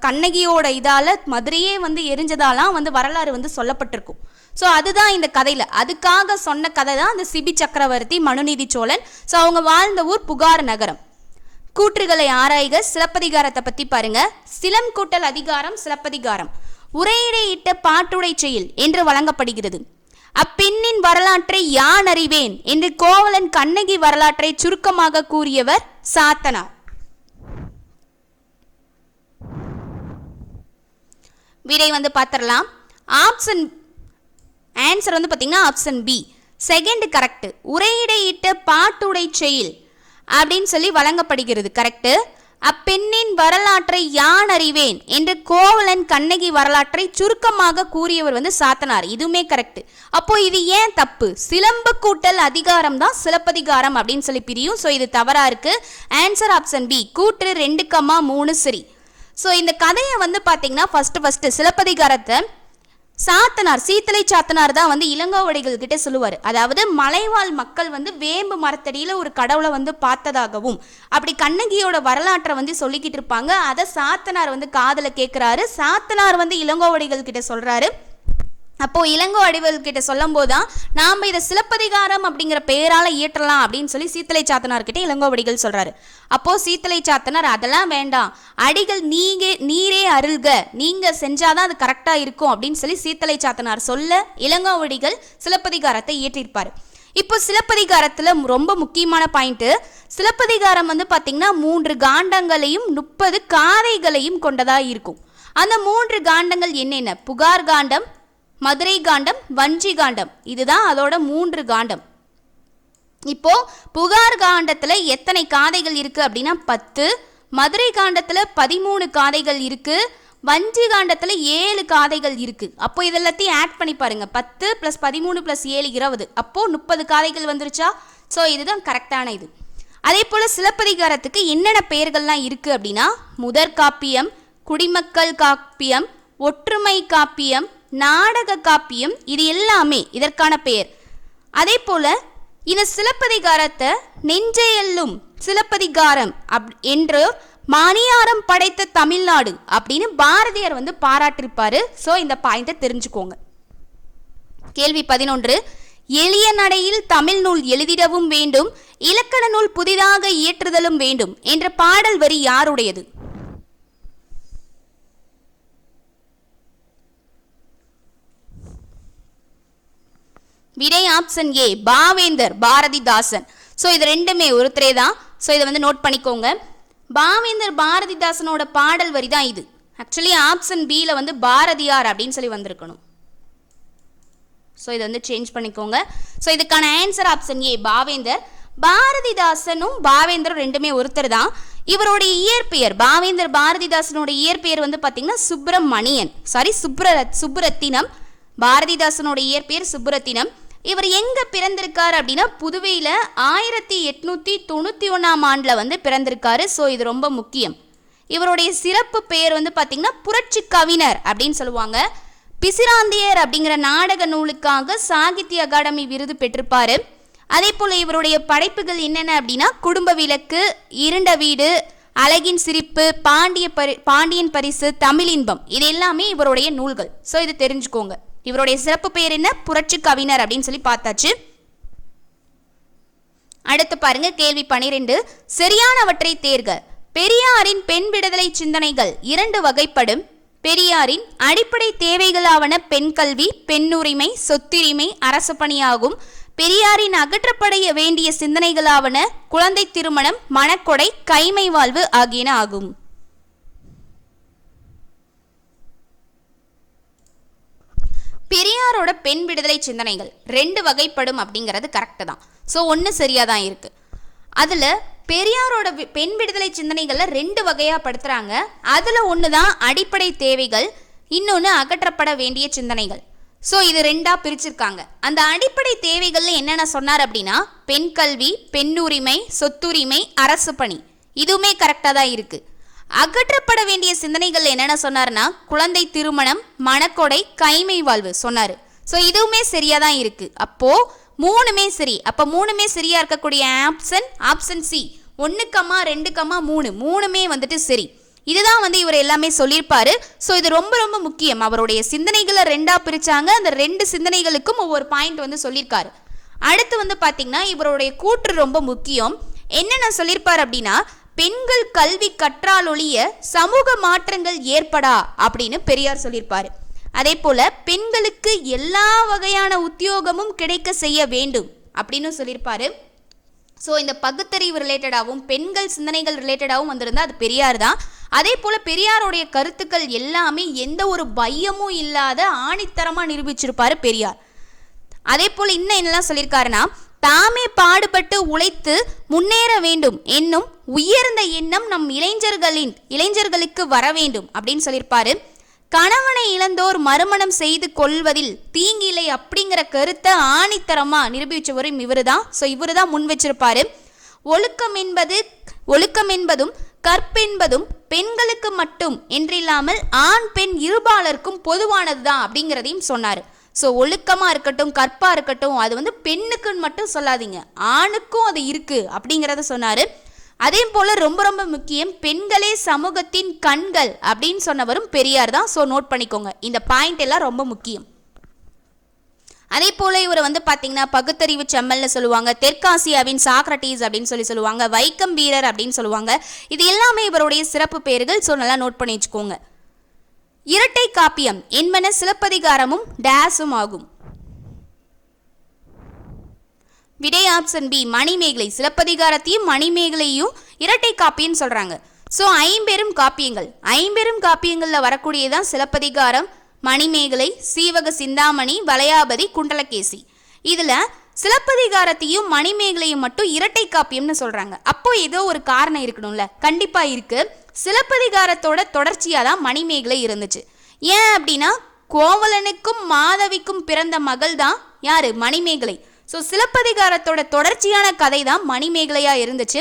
கண்ணகியோட இதால் மதுரையே வந்து எரிஞ்சதாலாம் வந்து வரலாறு வந்து சொல்லப்பட்டிருக்கும். ஸோ அதுதான் இந்த கதையில், அதுக்காக சொன்ன கதை தான் அந்த சிபி சக்கரவர்த்தி மனுநீதி சோழன். ஸோ அவங்க வாழ்ந்த ஊர் புகார் நகரம். கூற்றுகளை ஆராய்க. சிலப்பதிகாரத்தை பற்றி பாருங்க. சிலம் கூட்டல் அதிகாரம் சிலப்பதிகாரம் உரையிடையிட்ட பாட்டுடை செயல் என்று வழங்கப்படுகிறது. அப்பெண்ணின் வரலாற்றை யான் அறிவேன் என்று கோவலன் கண்ணகி வரலாற்றை சுருக்கமாக கூறியவர் சாத்தனார். விடை வந்து பார்த்துடலாம். ஆன்சர் வந்து பார்த்தீங்கன்னா ஆப்ஷன் பி, செகண்ட் கரெக்ட். உரையிடையிட்ட பாட்டுடை செயல் அப்படின்னு சொல்லி வழங்கப்படுகிறது, கரெக்டு. அப்பெண்ணின் வரலாற்றை யான் அறிவேன் என்று கோவலன் கண்ணகி வரலாற்றை சுருக்கமாக கூறியவர் வந்து சாத்தனார், இதுவுமே கரெக்ட். அப்போ இது ஏன் தப்பு? சிலம்பு கூட்டல் அதிகாரம் தான் சிலப்பதிகாரம் அப்படின்னு சொல்லி பிரியும். ஸோ இது தவறா இருக்கு. ஆன்சர் ஆப்ஷன் பி, கூற்று 2,3 சரி. ஸோ இந்த கதையை வந்து பார்த்தீங்கன்னா ஃபர்ஸ்ட் சிலப்பதிகாரத்தை சாத்தனார், சீத்தலை சாத்தனார் தான் வந்து இளங்கோவடிகள் கிட்ட சொல்லுவார். அதாவது மலைவாழ் மக்கள் வந்து வேம்பு மரத்தடியில் ஒரு கடவுளை வந்து பார்த்ததாகவும் அப்படி கண்ணகியோட வரலாற்றை வந்து சொல்லிக்கிட்டு இருப்பாங்க. அதை சாத்தனார் வந்து காதில் கேட்குறாரு. சாத்தனார் வந்து இளங்கோவடிகள் கிட்ட சொல்கிறாரு. அப்போது இளங்கோவடிகள் கிட்ட சொல்லும் போதுதான் நாம் இதை சிலப்பதிகாரம் அப்படிங்கிற பெயரால் இயற்றலாம் அப்படின்னு சொல்லி சீத்தலை சாத்தனார்கிட்ட இளங்கோவடிகள் சொல்கிறாரு. அப்போது சீத்தலை சாத்தனார் அதெல்லாம் வேண்டாம், அடிகள் நீரே அருள்க, நீங்கள் செஞ்சாதான் அது கரெக்டாக இருக்கும் அப்படின்னு சொல்லி சீத்தலை சாத்தனார் சொல்ல இளங்கோவடிகள் சிலப்பதிகாரத்தை இயற்றியிருப்பார். இப்போ சிலப்பதிகாரத்தில் ரொம்ப முக்கியமான பாயிண்ட்டு, சிலப்பதிகாரம் வந்து பார்த்திங்கன்னா 3 காண்டங்களையும் 30 காதைகளையும் கொண்டதாக இருக்கும். அந்த 3 காண்டங்கள் என்னென்ன? புகார் காண்டம், மதுரை காண்டம், வஞ்சி காண்டம். இதுதான் அதோட 3 காண்டம். இப்போ புகார் காண்டத்தில் எத்தனை காதைகள் இருக்கு அப்படின்னா 10, மதுரை காண்டத்தில் 13 காதைகள் இருக்கு, வஞ்சி காண்டத்தில் 7 காதைகள் இருக்கு. அப்போ இதெல்லாத்தையும் ஆட் பண்ணி பாருங்க, 10 + 13 + 7 20, அப்போ 30 காதைகள் வந்துருச்சா? ஸோ இதுதான் கரெக்டான இது. அதே போல் சிலப்பதிகாரத்துக்கு என்னென்ன பெயர்கள்லாம் இருக்கு அப்படின்னா முதற் காப்பியம், குடிமக்கள் காப்பியம், ஒற்றுமை காப்பியம், நாடக காப்பியம், இது எல்லாமே இதற்கான பெயர். அதே போல இந்த சிலப்பதிகாரத்தை நெஞ்சையல்லும் சிலப்பதிகாரம் என்று மணியாரம் படைத்த தமிழ்நாடு அப்படின்னு பாரதியார் வந்து பாராட்டிருப்பாரு. ஸோ இந்த பாயிண்ட்டை தெரிஞ்சுக்கோங்க. கேள்வி 11, எளிய நடையில் தமிழ் நூல் எழுதிடவும் வேண்டும், இலக்கண நூல் புதிதாக இயற்றுதலும் வேண்டும் என்ற பாடல் வரி யாருடையது? விடை option A, Pavendhar Bharathidasan. So இது ரெண்டுமே ஒருத்தரே தான். ஸோ இதை வந்து நோட் பண்ணிக்கோங்க. பாவேந்தர் பாரதிதாசனோட பாடல் வரி தான் இது. ஆக்சுவலி ஆப்ஷன் பியில் வந்து பாரதியார் அப்படின்னு சொல்லி வந்திருக்கணும். ஸோ இதை வந்து சேஞ்ச் பண்ணிக்கோங்க. ஸோ இதுக்கான ஆன்சர் ஆப்ஷன் ஏ, பாவேந்தர். பாரதிதாசனும் பாவேந்தரும் ரெண்டுமே ஒருத்தர் தான். இவருடைய இயற்பெயர், பாவேந்தர் பாரதிதாசனோட இயற்பெயர் வந்து பார்த்தீங்கன்னா சுப்பிரமணியன், சுப்புரத்தினம். பாரதிதாசனோட இயற்பெயர் சுப்புரத்தினம். இவர் எங்கே பிறந்திருக்காரு அப்படின்னா புதுவையில் 1891ஆம் ஆண்டில் வந்து பிறந்திருக்காரு. ஸோ இது ரொம்ப முக்கியம். இவருடைய சிறப்பு பெயர் வந்து பார்த்திங்கன்னா புரட்சி கவிஞர் அப்படின்னு சொல்லுவாங்க. பிசிராந்தியர் அப்படிங்கிற நாடக நூலுக்காக சாகித்ய அகாடமி விருது பெற்றிருப்பார். அதே போல் இவருடைய படைப்புகள் என்னென்ன அப்படின்னா குடும்ப விளக்கு, இருண்ட வீடு, அழகின் சிரிப்பு, பாண்டியன் பரிசு, தமிழின்பம், இது எல்லாமே இவருடைய நூல்கள். ஸோ இது தெரிஞ்சுக்கோங்க. இவருடைய சிறப்பு பெயர் என்ன? புரட்சி கவிஞர் அப்படின்னு சொல்லி பார்த்தாச்சு. அடுத்து பாருங்க கேள்வி 12, சரியானவற்றை தேர்க. பெரியாரின் பெண் விடுதலை சிந்தனைகள் 2 வகைப்படும். பெரியாரின் அடிப்படை தேவைகளாவன பெண் கல்வி, பெண்ணுரிமை, சொத்துரிமை, அரசு பணியாகும். பெரியாரின் அகற்றப்பட வேண்டிய சிந்தனைகளாவன குழந்தை திருமணம், மணக்கொடை, கைமை வாழ்வு ஆகியன ஆகும். பெரியாரோட பெண் விடுதலை சிந்தனைகள் 2 வகைப்படும் அப்படிங்கிறது கரெக்டு தான். ஸோ ஒன்று சரியாக தான் இருக்குது. அதில் பெரியாரோட பெண் விடுதலை சிந்தனைகளில் 2 வகையாக படுத்துகிறாங்க. அதில் ஒன்று தான் அடிப்படை தேவைகள், இன்னொன்று அகற்றப்பட வேண்டிய சிந்தனைகள். ஸோ இது 2ஆக பிரிச்சிருக்காங்க. அந்த அடிப்படை தேவைகள்ல என்னென்ன சொன்னார் அப்படின்னா பெண் கல்வி, பெண்ணுரிமை, சொத்துரிமை, அரசு பணி, இதுவுமே கரெக்டாக தான் இருக்குது. அகற்றப்பட வேண்டிய சிந்தனைகள் என்னென்ன சொன்னார்னா குழந்தை திருமணம், மணக்கொடை, கைமை வாழ்வு சொன்னார். ஸோ இதுவுமே சரியாக தான் இருக்குது. அப்போது 3மே சரி. அப்போ 3மே சரியாக இருக்கக்கூடிய ஆப்ஷன் சி, 1,2,3 மூணுமே வந்துட்டு சரி. இதுதான் வந்து இவர் எல்லாமே சொல்லியிருப்பாரு. ஸோ இது ரொம்ப ரொம்ப முக்கியம். அவருடைய சிந்தனைகளை 2ஆ பிரிச்சாங்க. அந்த 2 சிந்தனைகளுக்கும் ஒவ்வொரு பாயிண்ட் வந்து சொல்லியிருக்காரு. அடுத்து வந்து பார்த்தீங்கன்னா இவருடைய கூற்று ரொம்ப முக்கியம். என்னென்ன சொல்லியிருப்பார் அப்படின்னா, பெண்கள் கல்வி கற்றால் ஒழிய சமூக மாற்றங்கள் ஏற்படா அப்படின்னு பெரியார் சொல்லியிருப்பாரு. அதே போல பெண்களுக்கு எல்லா வகையான உத்தியோகமும் கிடைக்க செய்ய வேண்டும் அப்படின்னு சொல்லியிருப்பாரு. ஸோ இந்த பகுத்தறிவு ரிலேட்டடாகவும் பெண்கள் சிந்தனைகள் ரிலேட்டடாகவும் வந்திருந்தா அது பெரியார் தான். அதே போல் பெரியாருடைய கருத்துக்கள் எல்லாமே எந்த ஒரு பையமும் இல்லாத ஆணித்தரமாக நிரூபிச்சிருப்பாரு பெரியார். அதே போல் இன்னும் என்னெல்லாம் சொல்லியிருக்காருன்னா, தாமே பாடுபட்டு உழைத்து முன்னேற வேண்டும் என்னும் உயர்ந்த எண்ணம் நம் இளைஞர்களுக்கு வர வேண்டும் அப்படின்னு சொல்லியிருப்பாரு. கணவனை இழந்தோர் மறுமணம் செய்து கொள்வதில் தீங்கில்லை அப்படிங்கிற கருத்தை ஆணித்தரமா நிரூபிச்சவரும் இவரு தான். ஸோ இவரு தான் முன் வச்சிருப்பாரு. ஒழுக்கம் என்பதும் கற்பென்பதும் பெண்களுக்கு மட்டும் என்றில்லாமல் ஆண் பெண் இருபாலருக்கும் பொதுவானது தான் அப்படிங்கிறதையும் சொன்னார். ஸோ ஒழுக்கமாக இருக்கட்டும் கற்பாக இருக்கட்டும் அது வந்து பெண்ணுக்குன்னு மட்டும் சொல்லாதீங்க, ஆணுக்கும் அது இருக்குது அப்படிங்கிறத சொன்னார். அதே போல் ரொம்ப ரொம்ப முக்கியம், பெண்களே சமூகத்தின் கண்கள் அப்படின்னு சொன்னவரும் பெரியார் தான். ஸோ நோட் பண்ணிக்கோங்க, இந்த பாயிண்ட் எல்லாம் ரொம்ப முக்கியம். அதே போல் இவரை வந்து பார்த்தீங்கன்னா பகுத்தறிவு செம்மல்னு சொல்லுவாங்க, தெற்காசியாவின் சாக்ரட்டிஸ் அப்படின்னு சொல்லுவாங்க, வைக்கம் வீரர் அப்படின்னு சொல்லுவாங்க. இது எல்லாமே இவருடைய சிறப்பு பெயர்கள். ஸோ நல்லா நோட் பண்ணி வச்சுக்கோங்க. இரட்டை காப்பியம் என்பன சிலப்பதிகாரமும் டேஸும் ஆகும். விடை ஆப்ஷன் பி மணிமேகலை. சிலப்பதிகாரத்தையும் மணிமேகலையும் இரட்டை காப்பியம் சொல்றாங்க. ஸோ 50 காப்பியங்கள், 50 காப்பியங்களில் வரக்கூடியதான் சிலப்பதிகாரம், மணிமேகலை, சீவக சிந்தாமணி, வளையாபதி, குண்டலகேசி. இதில் சிலப்பதிகாரத்தையும் மணிமேகலையும் மட்டும் இரட்டை காப்பியம்னு சொல்கிறாங்க. அப்போ ஏதோ ஒரு காரணம் இருக்கணும்ல, கண்டிப்பாக இருக்குது. சிலப்பதிகாரத்தோட தொடர்ச்சியாக தான் மணிமேகலை இருந்துச்சு. ஏன் அப்படின்னா கோவலனுக்கும் மாதவிக்கும் பிறந்த மகள் தான் யார்? மணிமேகலை. ஸோ சிலப்பதிகாரத்தோட தொடர்ச்சியான கதை தான் மணிமேகலையாக இருந்துச்சு.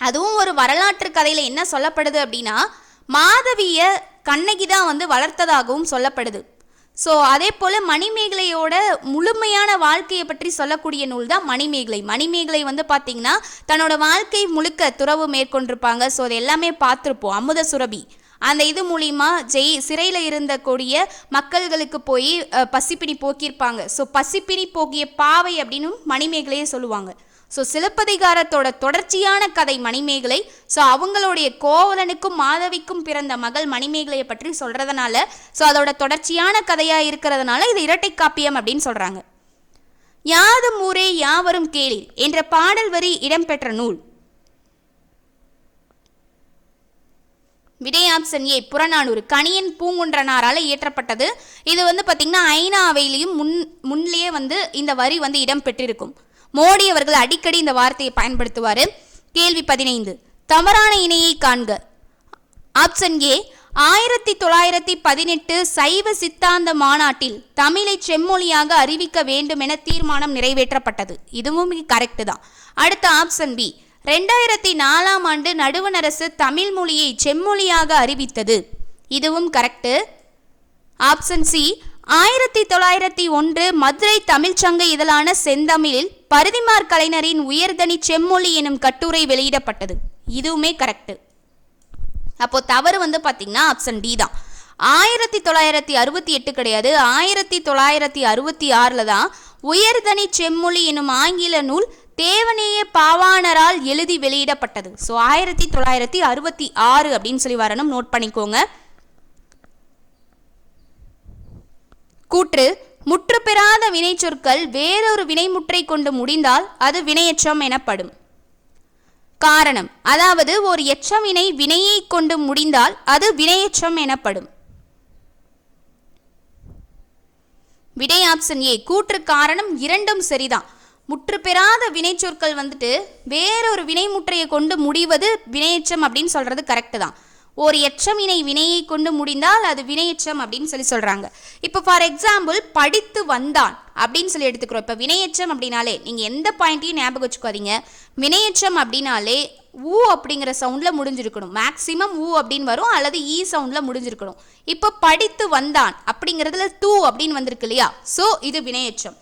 அதுவும் ஒரு வரலாற்று கதையில் என்ன சொல்லப்படுது அப்படின்னா, மாதவிய கண்ணகி தான் வந்து வளர்த்ததாகவும் சொல்லப்படுது. ஸோ அதே போல் மணிமேகலையோட முழுமையான வாழ்க்கையை பற்றி சொல்லக்கூடிய நூல் தான் மணிமேகலை. மணிமேகலை வந்து பார்த்திங்கன்னா தன்னோட வாழ்க்கை முழுக்க துறவு மேற்கொண்டிருப்பாங்க. ஸோ அது எல்லாமே பார்த்துருப்போம். அமுத சுரபி அந்த இது மூலிமா சிறையில் இருந்தக்கூடிய மக்கள்களுக்கு போய் பசிப்பினி போக்கியிருப்பாங்க. ஸோ பசிப்பினி போக்கிய பாவை அப்படின்னு மணிமேகலையே சொல்லுவாங்க. ஸோ சிலப்பதிகாரத்தோட தொடர்ச்சியான கதை மணிமேகலை. ஸோ அவங்களுடைய கோவலனுக்கும் மாதவிக்கும் பிறந்த மகள் மணிமேகலையை பற்றி சொல்கிறதுனால, ஸோ அதோட தொடர்ச்சியான கதையாக இருக்கிறதுனால இது இரட்டை காப்பியம் அப்படின்னு சொல்கிறாங்க. யாதும் ஊரே யாவரும் கேளீர் என்ற பாடல் வரி இடம்பெற்ற நூல். விடை ஆப்ஷன் ஏ புறநானூறு. கணியன் பூங்குன்றனாரால் இயற்றப்பட்டது. இது வந்து பார்த்திங்கன்னா ஐநா அவையிலையும் முன்லேயே வந்து இந்த வரி வந்து இடம்பெற்றிருக்கும். மோடி அவர்கள் அடிக்கடி இந்த வார்த்தையை பயன்படுத்துவார். கேள்வி 15, தவறான இணையை காண்க. ஆப்ஷன் ஏ 1918 சைவ சித்தாந்த மாநாட்டில் தமிழை செம்மொழியாக அறிவிக்க வேண்டும் என தீர்மானம் நிறைவேற்றப்பட்டது. இதுவும் கரெக்டு தான். அடுத்த ஆப்ஷன் பி 2004ஆம் ஆண்டு நடுவண் அரசு தமிழ் மொழியை செம்மொழியாக அறிவித்தது. இதுவும் கரெக்டு. ஆப்ஷன் சி 1901 மதுரை தமிழ்ச்சங்க இதழான செந்தமிழில் பரிதிமார் கலைஞரின் உயர்தனி செம்மொழி எனும் கட்டுரை வெளியிடப்பட்டது. இதுவுமே கரெக்டு. அப்போ தவறு வந்து பார்த்தீங்கன்னா ஆப்ஷன் டி தான். 1968 கிடையாது, 1966 தான் உயர்தனி செம்மொழி எனும் ஆங்கில நூல் தேவநேய பாவாணரால் எழுதி வெளியிடப்பட்டது. ஸோ 1966 அப்படின்னு சொல்லி வரணும், நோட் பண்ணிக்கோங்க. கூற்று முற்று பெறாத வினை சொற்கள் வேறொரு வினைமுற்றை கொண்டு முடிந்தால் அது வினையெச்சம் எனப்படும். காரணம், அதாவது ஒரு எச்சவினை வினையை கொண்டு முடிந்தால் அது வினையெச்சம் எனப்படும். விடை ஆப்ஷன் ஏ கூற்று காரணம் இரண்டும் சரிதான். முற்று பெறாத வினை சொற்கள் வந்துட்டு வேறொரு வினைமுற்றையை கொண்டு முடிவது வினையெச்சம் அப்படின்னு சொல்றது கரெக்டு தான். ஒரு எச்சவினை வினையை கொண்டு முடிந்தால் அது வினையெச்சம் அப்படின்னு சொல்கிறாங்க. இப்போ ஃபார் எக்ஸாம்பிள் படித்து வந்தான் அப்படின்னு சொல்லி எடுத்துக்கிறோம். இப்போ வினையெச்சம் அப்படின்னாலே நீங்கள் எந்த பாயிண்ட்டையும் ஞாபகம் வச்சுக்காதீங்க. வினையெச்சம் அப்படின்னாலே ஊ அப்படிங்கிற சவுண்டில் முடிஞ்சிருக்கணும். மேக்சிமம் ஊ அப்படின்னு வரும், அல்லது ஈ சவுண்டில் முடிஞ்சிருக்கணும். இப்போ படித்து வந்தான் அப்படிங்கிறதுல தூ அப்படின்னு வந்திருக்கு இல்லையா? ஸோ இது வினையெச்சம்.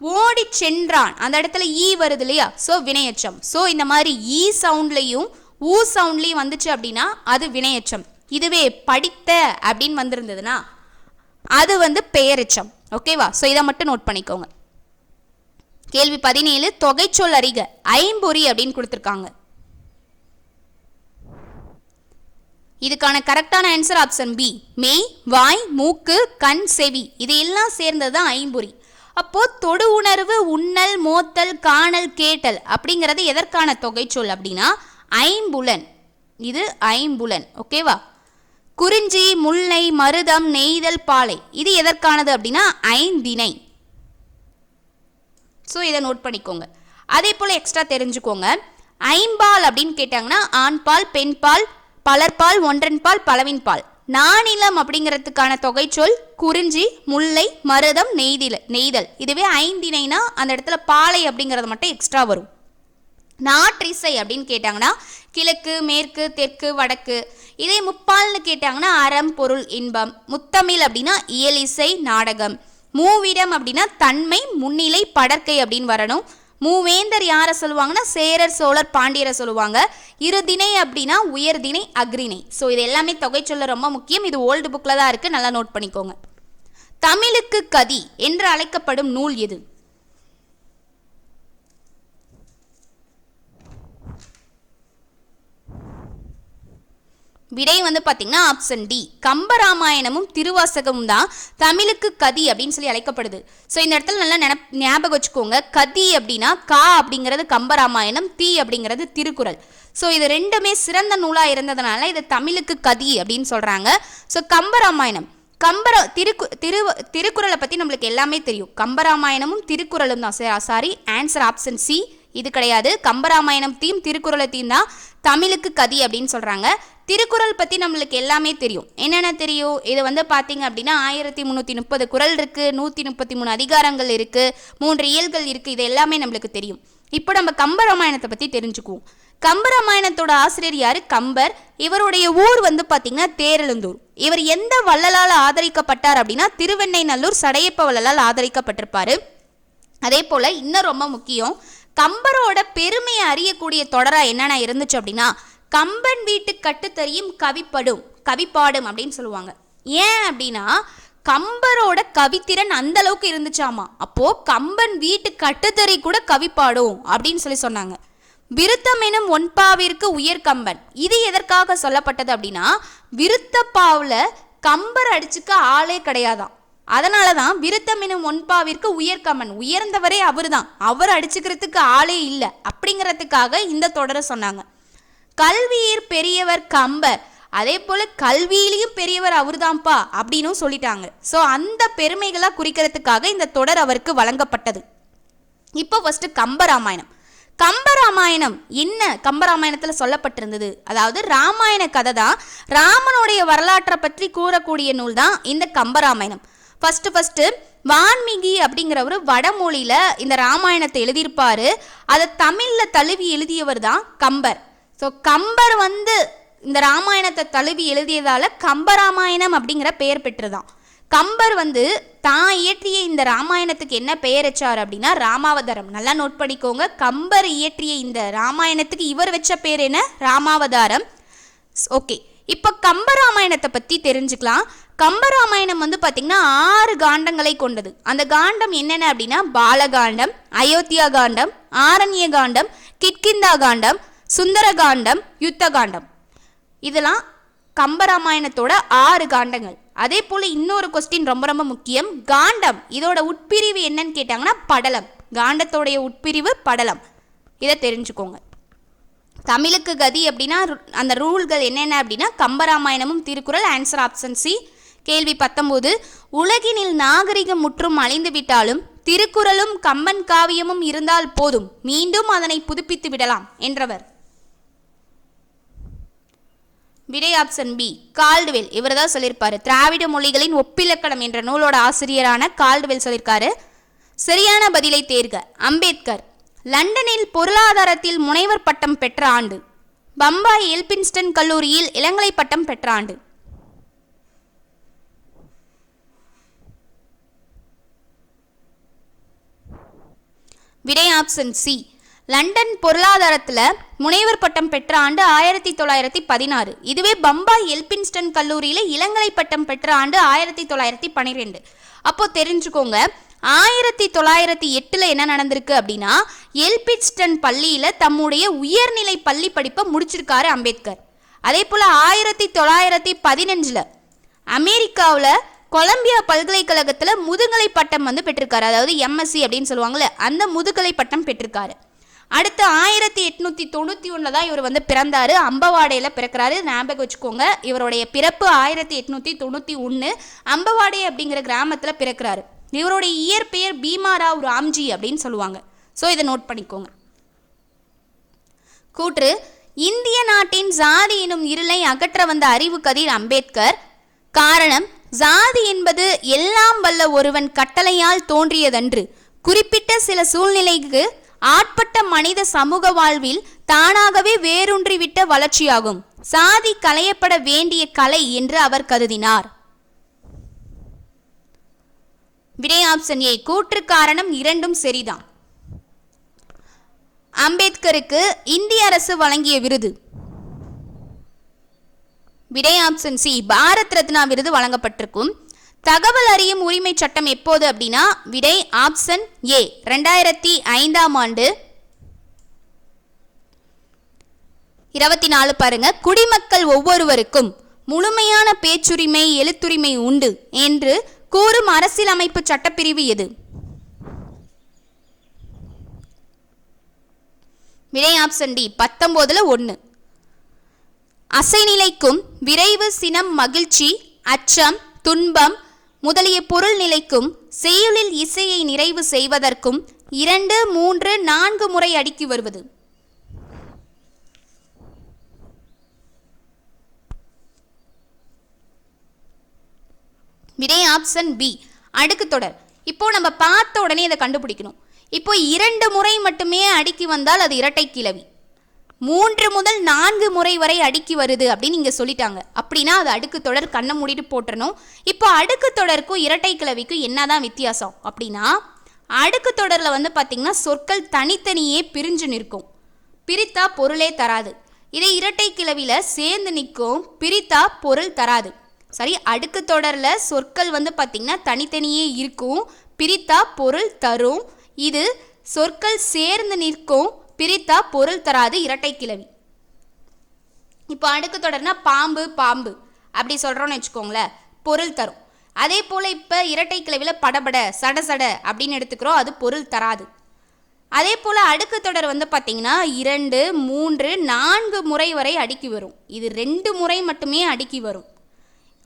ஓடி சென்றான், அந்த இடத்துல ஈ வருது இல்லையா, ஸோ வினையச்சம். ஸோ இந்த மாதிரி ஈ சவுண்ட்லையும் ஊ சவுண்ட்லையும் வந்துச்சு அப்படின்னா அது வினையச்சம். இதுவே படித்த அப்படின்னு வந்திருந்ததுன்னா அது வந்து பெயரெச்சம். ஓகேவா? ஸோ இதை மட்டும் நோட் பண்ணிக்கோங்க. கேள்வி 17, தொகைச்சொல் அறிக. ஐம்பொறி அப்படின்னு கொடுத்துருக்காங்க. இதுக்கான கரெக்டான ஆன்சர் ஆப்ஷன் பி. மெய், வாய், மூக்கு, கண், செவி இது எல்லாம் சேர்ந்தது தான் ஐம்பொறி. அப்போ தொடு உணர்வு, உண்ணல், மோத்தல், காணல், கேட்டல் அப்படிங்கிறது எதற்கான தொகைச்சொல் அப்படின்னா ஐம்புலன். இது ஐம்புலன். ஓகேவா? குறிஞ்சி, முல்லை, மருதம், நெய்தல், பாலை இது எதற்கானது அப்படின்னா ஐந்திணை. ஸோ இதை நோட் பண்ணிக்கோங்க. அதே போல் எக்ஸ்ட்ரா தெரிஞ்சுக்கோங்க. ஐம்பால் அப்படின்னு கேட்டாங்கன்னா ஆண்பால், பெண்பால், பலர்பால், ஒன்றன்பால், பலவின்பால். நானிலம் அப்படிங்கிறதுக்கான தொகைச்சொல் குறிஞ்சி, முல்லை, மருதம், நெய்தல். இதுவே ஐந்திணைனா அந்த இடத்துல பாலை அப்படிங்கிறது மட்டும் எக்ஸ்ட்ரா வரும். நாற்றிசை அப்படின்னு கேட்டாங்கன்னா கிழக்கு, மேற்கு, தெற்கு, வடக்கு. இதே முப்பால்னு கேட்டாங்கன்னா அறம், பொருள், இன்பம். முத்தமிழ் அப்படின்னா இயலிசை, நாடகம். மூவிடம் அப்படின்னா தன்மை, முன்னிலை, படற்கை அப்படின்னு வரணும். மூவேந்தர் யாரை சொல்லுவாங்கன்னா சேரர், சோழர், பாண்டியரை சொல்லுவாங்க. இருதிணை அப்படின்னா உயர்திணை, அக்ரிணை. ஸோ இது எல்லாமே தொகை சொல்ல ரொம்ப முக்கியம். இது ஓல்டு புக்கில் தான் இருக்குது, நல்லா நோட் பண்ணிக்கோங்க. தமிழுக்கு கதி என்று அழைக்கப்படும் நூல் எது? விடை வந்து பார்த்தீங்கன்னா ஆப்ஷன் டி. கம்பராமாயணமும் திருவாசகமும் தான் தமிழுக்கு கதி அப்படின்னு சொல்லி அழைக்கப்படுது. ஸோ இந்த இடத்துல நல்லா ஞாபகம் வச்சுக்கோங்க. கதி அப்படின்னா கா அப்படிங்கிறது கம்பராமாயணம், தி அப்படிங்கிறது திருக்குறள். ஸோ இது ரெண்டுமே சிறந்த நூலாக இருந்ததுனால இது தமிழுக்கு கதி அப்படின்னு சொல்கிறாங்க. ஸோ கம்பராமாயணம் திருக்குறளை பற்றி நம்மளுக்கு எல்லாமே தெரியும். கம்பராமாயணமும் திருக்குறளும் தான். Sorry, answer option C. இது கிடையாது. கம்பராமாயணம் தீம், திருக்குறளை தீம் தான் தமிழுக்கு கதி அப்படின்னு சொல்கிறாங்க. திருக்குறள் பற்றி நம்மளுக்கு எல்லாமே தெரியும். என்னென்ன தெரியும்? இது வந்து பார்த்தீங்க அப்படின்னா 1330 குறள் இருக்குது, 133 அதிகாரங்கள் இருக்குது, 3 இயல்கள் இருக்குது. இது எல்லாமே நம்மளுக்கு தெரியும். இப்போ நம்ம கம்பராமாயணத்தை பற்றி தெரிஞ்சுக்குவோம். கம்பராமாயணத்தோட ஆசிரியர் யார்? கம்பர். இவருடைய ஊர் வந்து பார்த்தீங்கன்னா தேரெழுந்தூர். இவர் எந்த வள்ளலால் ஆதரிக்கப்பட்டார் அப்படின்னா திருவெண்ணைநல்லூர் சடையப்ப வள்ளலால் ஆதரிக்கப்பட்டிருப்பார். அதே போல் இன்னும் ரொம்ப முக்கியம், கம்பரோட பெருமையை அறியக்கூடிய தொடராக என்னென்ன இருந்துச்சு அப்படின்னா கம்பன் வீட்டு கட்டுத்தறியும் கவிப்பாடும் அப்படின்னு சொல்லுவாங்க. ஏன் அப்படின்னா கம்பரோட கவித்திறன் அந்த அளவுக்கு இருந்துச்சாமா. அப்போ கம்பன் வீட்டு கட்டுத்தறி கூட கவிப்பாடும் அப்படின்னு சொல்லி சொன்னாங்க. விருத்தம் எனும் ஒன்பாவிற்கு உயர் கம்பன். இது எதற்காக சொல்லப்பட்டது அப்படின்னா விருத்தப்பாவில் கம்பர் அடிச்சுக்க ஆளே கிடையாதான். அதனால தான் விருத்தம் எனும் ஒன்பாவிற்கு உயர்கம்பன், உயர்ந்தவரே அவர் தான், அவர் அடிச்சுக்கிறதுக்கு ஆளே இல்லை அப்படிங்கிறதுக்காக இந்த தொடரை சொன்னாங்க. கல்வியர் பெரியவர் கம்பர், அதே போல் கல்வியிலையும் பெரியவர் அவர் தான்ப்பா அப்படின்னு சொல்லிட்டாங்க. ஸோ அந்த பெருமைகளை குறிக்கிறதுக்காக இந்த தொடர் அவருக்கு வழங்கப்பட்டது. இப்போ ஃபர்ஸ்ட் கம்பராமாயணம். கம்பராமாயணம் என்ன கம்பராமாயணத்தில் சொல்லப்பட்டிருந்தது? அதாவது ராமாயண கதை தான், ராமனுடைய வரலாற்றை பற்றி கூறக்கூடிய நூல் தான் இந்த கம்பராமாயணம். ஃபஸ்ட்டு வான்மீகி அப்படிங்கிறவர் வடமொழியில் இந்த ராமாயணத்தை எழுதியிருப்பார். அதை தமிழில் தழுவி எழுதியவர் தான் கம்பர். ஸோ கம்பர் வந்து இந்த ராமாயணத்தை தழுவி எழுதியதால் கம்பராமாயணம் அப்படிங்கிற பெயர் பெற்றுதான். கம்பர் வந்து தான் இயற்றிய இந்த ராமாயணத்துக்கு என்ன பெயர் வச்சார் அப்படின்னா ராமாவதாரம். நல்லா நோட் பண்ணிக்கோங்க. கம்பர் இயற்றிய இந்த ராமாயணத்துக்கு இவர் வச்ச பேர் என்ன? ராமாவதாரம். ஓகே, இப்போ கம்பராமாயணத்தை பற்றி தெரிஞ்சுக்கலாம். கம்பராமாயணம் வந்து பார்த்திங்கன்னா 6 காண்டங்களை கொண்டது. அந்த காண்டம் என்னென்ன அப்படின்னா பாலகாண்டம், அயோத்தியா காண்டம், ஆரண்ய காண்டம், கிட்கிந்தா காண்டம், சுந்தர காண்டம், யுத்த காண்டம். இதெல்லாம் கம்பராமாயணத்தோட 6 காண்டங்கள். அதே போல் இன்னொரு கொஸ்டின் ரொம்ப ரொம்ப முக்கியம். காண்டம் இதோட உட்பிரிவு என்னன்னு கேட்டாங்கன்னா படலம். காண்டத்தோடைய உட்பிரிவு படலம். இதை தெரிஞ்சுக்கோங்க. தமிழுக்கு கதி அப்படின்னா அந்த ரூல்கள் என்னென்ன அப்படின்னா கம்பராமாயணமும் திருக்குறள். Answer option C. கேள்வி 19, உலகினில் நாகரிகம் முற்றும் அழிந்து விட்டாலும் திருக்குறளும் கம்பன் காவியமும் இருந்தால் போதும், மீண்டும் அதனை புதுப்பித்து விடலாம் என்றவர்? விடை ஆப்ஷன் பி. கால்டுவெல். இவர் தான் சொல்லியிருப்பாரு. திராவிட மொழிகளின் ஒப்பிலக்கணம் என்ற நூலோட ஆசிரியரான கால்டுவெல் சொல்லியிருக்காரு. சரியான பதிலை தேர்க. அம்பேத்கர். லண்டனில் பொருளாதாரத்தில் முனைவர் பட்டம் பெற்ற ஆண்டு. பம்பாய் எல்பின்ஸ்டன் கல்லூரியில் இளங்கலை பட்டம் பெற்ற ஆண்டு. விடை ஆப்ஷன் சி. லண்டன் பொருளாதாரத்தில் முனைவர் பட்டம் பெற்ற ஆண்டு 1916. இதுவே பம்பாய் எல்பின்ஸ்டன் கல்லூரியில் இளங்கலை பட்டம் பெற்ற ஆண்டு 1912. அப்போ தெரிஞ்சுக்கோங்க, 1908 என்ன நடந்திருக்கு அப்படின்னா எல்பின்ஸ்டன் பள்ளியில் தம்முடைய உயர்நிலை பள்ளி படிப்பை முடிச்சிருக்காரு அம்பேத்கர். அதே போல் 1915 அமெரிக்காவில் கொலம்பியா பல்கலைக்கழகத்தில் முதுகலை பட்டம் பெற்றிருக்காரு. அதாவது எம்எஸ்சி அப்படின்னு சொல்லுவாங்கள்ல, அந்த முதுகலை பட்டம் பெற்றிருக்காரு. அடுத்து 1891 தான் இவர் பிறந்தாரு. அம்பவாடையில் பிறக்கிறாரு. ஞாபகம் வச்சுக்கோங்க, இவருடைய பிறப்பு 1891. அம்பவாடை அப்படிங்கிற கிராமத்தில் பிறக்கிறாரு. இவருடைய இயற்பெயர் பீமாராவ் ராம்ஜி அப்படின்னு சொல்லுவாங்க. ஸோ இதை நோட் பண்ணிக்கோங்க. கூற்று: இந்திய நாட்டின் சாதி எனும் இருளை அகற்ற வந்த அறிவு கதிர் அம்பேத்கர். காரணம்: சாதி என்பது எல்லாம் வல்ல ஒருவன் கட்டளையால் தோன்றியதன்று, குறிப்பிட்ட சில சூழ்நிலைக்கு ஆட்பட்ட மனித சமூக வாழ்வில் தானாகவே வேரூன்றிவிட்ட வளர்ச்சியாகும். சாதி களையப்பட வேண்டிய கலை என்று அவர் கருதினார். விடை ஆப்ஷன் ஏ. கூற்று காரணம் இரண்டும் சரிதான். அம்பேத்கருக்கு இந்திய அரசு வழங்கிய விருது. விடை ஆப்ஷன் சி. பாரத் ரத்னா விருது வழங்கப்பட்டிருக்கும். தகவல் அறியும் உரிமை சட்டம் எப்போது அப்படின்னா விடை ஆப்ஷன் ஏ. 2005 ஆண்டு. 24 பாருங்க. குடிமக்கள் ஒவ்வொருவருக்கும் முழுமையான பேச்சுரிமை எழுத்துரிமை உண்டு என்று கூறும் அரசியலமைப்பு சட்டப்பிரிவு எது? விடை ஆப்ஷன் டி. 19 அசைநிலைக்கும் விரைவு சினம் மகிழ்ச்சி அச்சம் துன்பம் முதலிய பொருள் நிலைக்கும் செய்யுளில் இசையை நிறைவு செய்வதற்கும் 2, 3, 4 முறை அடுக்கி வருவது. விடை ஆப்ஷன் பி. அடுக்கு தொடர். இப்போ நம்ம பார்த்த உடனே இதை கண்டுபிடிக்கணும். இப்போ 2 முறை மட்டுமே அடுக்கி வந்தால் அது இரட்டை கிளவி. 3 முதல் 4 முறை வரை அடுக்கி வருது அப்படின்னு இங்கே சொல்லிட்டாங்க. அப்படின்னா அது அடுக்கு தொடர். கண்ணை மூடிட்டு போட்டுறணும். இப்போ அடுக்கு தொடருக்கும் இரட்டை கிளவிக்கும் என்னதான் வித்தியாசம் அப்படின்னா, அடுக்கு தொடரில் பார்த்தீங்கன்னா சொற்கள் தனித்தனியே பிரிஞ்சு நிற்கும், பிரித்தா பொருளே தராது. இதை இரட்டை கிளவியில் சேர்ந்து நிற்கும், பிரித்தா பொருள் தராது. சரி, அடுக்கு தொடரில் சொற்கள் பார்த்தீங்கன்னா தனித்தனியே இருக்கும், பிரித்தா பொருள் தரும். இது சொற்கள் சேர்ந்து நிற்கும், பிரித்தா பொருள் தராது, இரட்டை கிளவி. இப்போ அடுக்கு தொடர்னா பாம்பு பாம்பு அப்படி சொல்கிறோன்னு வச்சுக்கோங்களேன், பொருள் தரும். அதே போல் இப்போ இரட்டை கிளவியில் படபட சட சட அப்படின்னு எடுத்துக்கிறோம், அது பொருள் தராது. அதே போல் அடுக்கு தொடர் பார்த்தீங்கன்னா 2, 3, 4 முறை வரை அடுக்கி வரும். இது 2 முறை மட்டுமே அடுக்கி வரும்.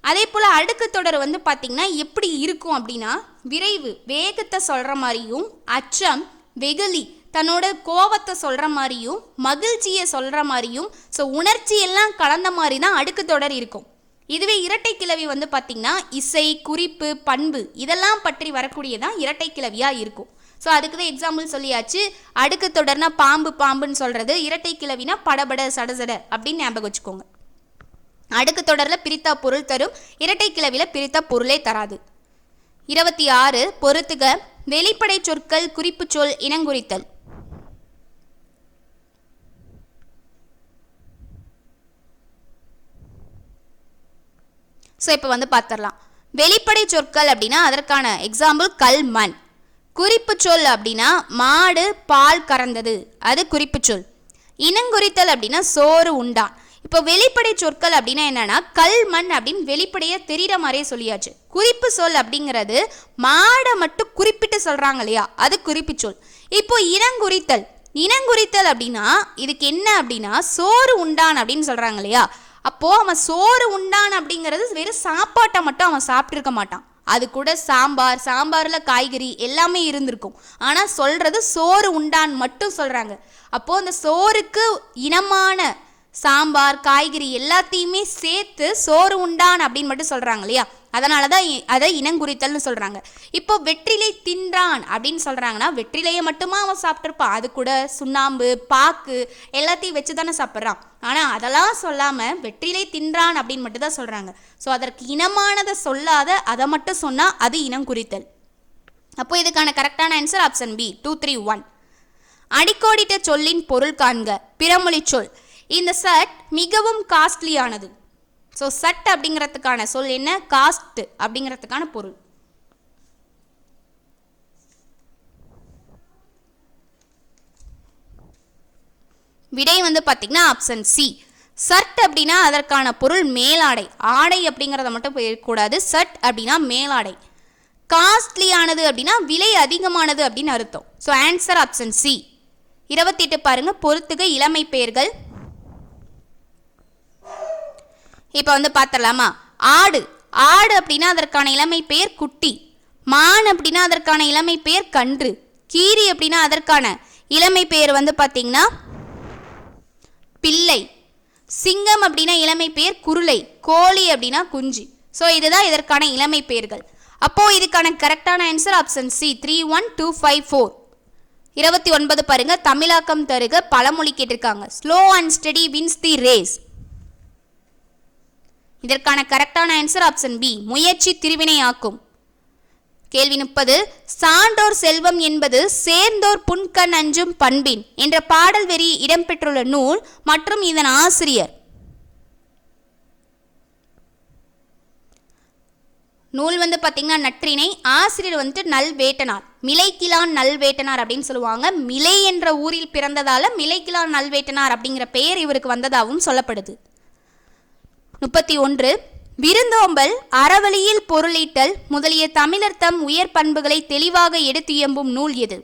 அதே போல் அடுக்கு தொடர் பார்த்தீங்கன்னா எப்படி இருக்கும் அப்படின்னா, விரைவு வேகத்தை சொல்கிற மாதிரியும், அச்சம் வெகுளி தன்னோட கோவத்தை சொல்கிற மாதிரியும், மகிழ்ச்சியை சொல்கிற மாதிரியும், ஸோ உணர்ச்சி எல்லாம் கலந்த மாதிரி தான் அடுக்கு தொடர் இருக்கும். இதுவே இரட்டை கிளவி பார்த்தீங்கன்னா இசை குறிப்பு பண்பு இதெல்லாம் பற்றி வரக்கூடியதான் இரட்டை கிளவியாக இருக்கும். ஸோ அதுக்கு தான் எக்ஸாம்பிள் சொல்லியாச்சு. அடுக்கு தொடர்னா பாம்பு பாம்புன்னு சொல்கிறது, இரட்டை கிளவினா படபட சடசட அப்படின்னு ஞாபகம் வச்சுக்கோங்க. அடுக்கு தொடரில் பிரித்தா பொருள் தரும், இரட்டை கிளவியில் பிரித்தா பொருளே தராது. 26 பொறுத்துக. வெளிப்படை சொற்கள் குறிப்பு சொல் இனங்குறித்தல். ஸோ இப்போ பார்த்துடலாம். வெளிப்படை சொற்கள் அப்படின்னா அதற்கான எக்ஸாம்பிள் கல் மண். குறிப்பு சொல் அப்படின்னா மாடு பால் கறந்தது, அது குறிப்பு சொல். இனங்குறித்தல் அப்படின்னா சோறு உண்டான். இப்போ வெளிப்படை சொற்கள் அப்படின்னா என்னன்னா கல் மண் அப்படின்னு வெளிப்படையா தெரிகிற மாதிரியே சொல்லியாச்சு. குறிப்பு சொல் அப்படிங்கிறது மாடை மட்டும் குறிப்பிட்டு சொல்றாங்க இல்லையா, அது குறிப்பு சொல். இப்போ இனங்குறித்தல். இனங்குறித்தல் அப்படின்னா இதுக்கு என்ன அப்படின்னா சோறு உண்டான் அப்படின்னு சொல்றாங்க இல்லையா, அப்போ அவன் சோறு உண்டான் அப்படிங்கிறது வெறும் சாப்பாட்டை மட்டும் அவன் சாப்பிட்டுருக்க மாட்டான், அது கூட சாம்பார், சாம்பாரில் காய்கறி எல்லாமே இருந்திருக்கும். ஆனால் சொல்றது சோறு உண்டான் மட்டும் சொல்றாங்க. அப்போ அந்த சோறுக்கு இனமான சாம்பார் காய்கறி எல்லாத்தையுமே சேர்த்து சோறு உண்டான் அப்படின்னு மட்டும் சொல்றாங்க இல்லையா, அதனால தான் அதை இனங்குறித்தல்னு சொல்றாங்க. இப்போ வெற்றிலை தின்றான் அப்படின்னு சொல்றாங்கன்னா வெற்றிலையை மட்டுமா அவன் சாப்பிட்ருப்பான், அது கூட சுண்ணாம்பு பாக்கு எல்லாத்தையும் வச்சு தானே சாப்பிட்றான். ஆனால் அதெல்லாம் சொல்லாமல் வெற்றிலை தின்றான் அப்படின்னு மட்டும் தான் சொல்றாங்க. ஸோ அதற்கு இனமானதை சொல்லாத அதை மட்டும் சொன்னால் அது இனங்குறித்தல். அப்போ இதுக்கான கரெக்டான ஆன்சர் ஆப்ஷன் பி 2, 3, 1. அடிக்கோடிட்ட சொல்லின் பொருள் காண்க. பிறமொழி சொல். இந்த சட் மிகவும் காஸ்ட்லியானது. ஸோ சட் அப்படிங்கிறதுக்கான சொல் என்ன? காஸ்ட் அப்படிங்கிறதுக்கான பொருள். விடை வந்து பார்த்தீங்கன்னா ஆப்ஷன் சி. சட் அப்படின்னா அதற்கான பொருள் மேலாடை. ஆடை அப்படிங்கிறத மட்டும் போயிடக்கூடாது. சட் அப்படின்னா மேலாடை. காஸ்ட்லியானது அப்படின்னா விலை அதிகமானது அப்படின்னு அர்த்தம். So answer option C. 28 பாருங்க, பொறுத்துக இளமை பெயர்கள். இப்போ வந்து பார்த்தலாமா? ஆடு. ஆடு அப்படின்னா அதற்கான இளமை பெயர் குட்டி. மான் அப்படின்னா அதற்கான இளமை பெயர் கன்று. கீரி அப்படின்னா அதற்கான இளமை பெயர் வந்து பார்த்தீங்கன்னா பிள்ளை. சிங்கம் அப்படின்னா இளமை பெயர் குருளை. கோழி அப்படின்னா குஞ்சு. ஸோ இதுதான் இதற்கான இளமை பெயர்கள். அப்போ இதுக்கான கரெக்டான ஆன்சர் ஆப்ஷன் சி 31254. 29 பாருங்க, தமிழாக்கம் தருக. பழமொழி கேட்டிருக்காங்க. Slow and study wins the race. இதற்கான கரெக்டான ஆன்சர் ஆப்ஷன் பி, முயற்சி திருவினையாக்கும். கேள்வி 30, சான்றோர் செல்வம் என்பது சேர்ந்தோர் புன்கண் அஞ்சும் பண்பின் என்ற பாடல் வரி இடம்பெற்றுள்ள நூல் மற்றும் இதன் ஆசிரியர். நூல் வந்து பார்த்தீங்கன்னா நற்றிணை. ஆசிரியர் வந்துட்டு நல்வேட்டனார். மிலைக்கிலான் நல்வேட்டனார் அப்படின்னு சொல்லுவாங்க. மிலை என்ற ஊரில் பிறந்ததால மிலைக்கிலான் நல்வேட்டனார் அப்படிங்கிற பெயர் இவருக்கு வந்ததாகவும் சொல்லப்படுது. 31, விருந்தோம்பல், அறவழியில் பொருளீட்டல் முதலிய தமிழர் தம் உயர் பண்புகளை தெளிவாக எடுத்து இயம்பும் நூல் எது?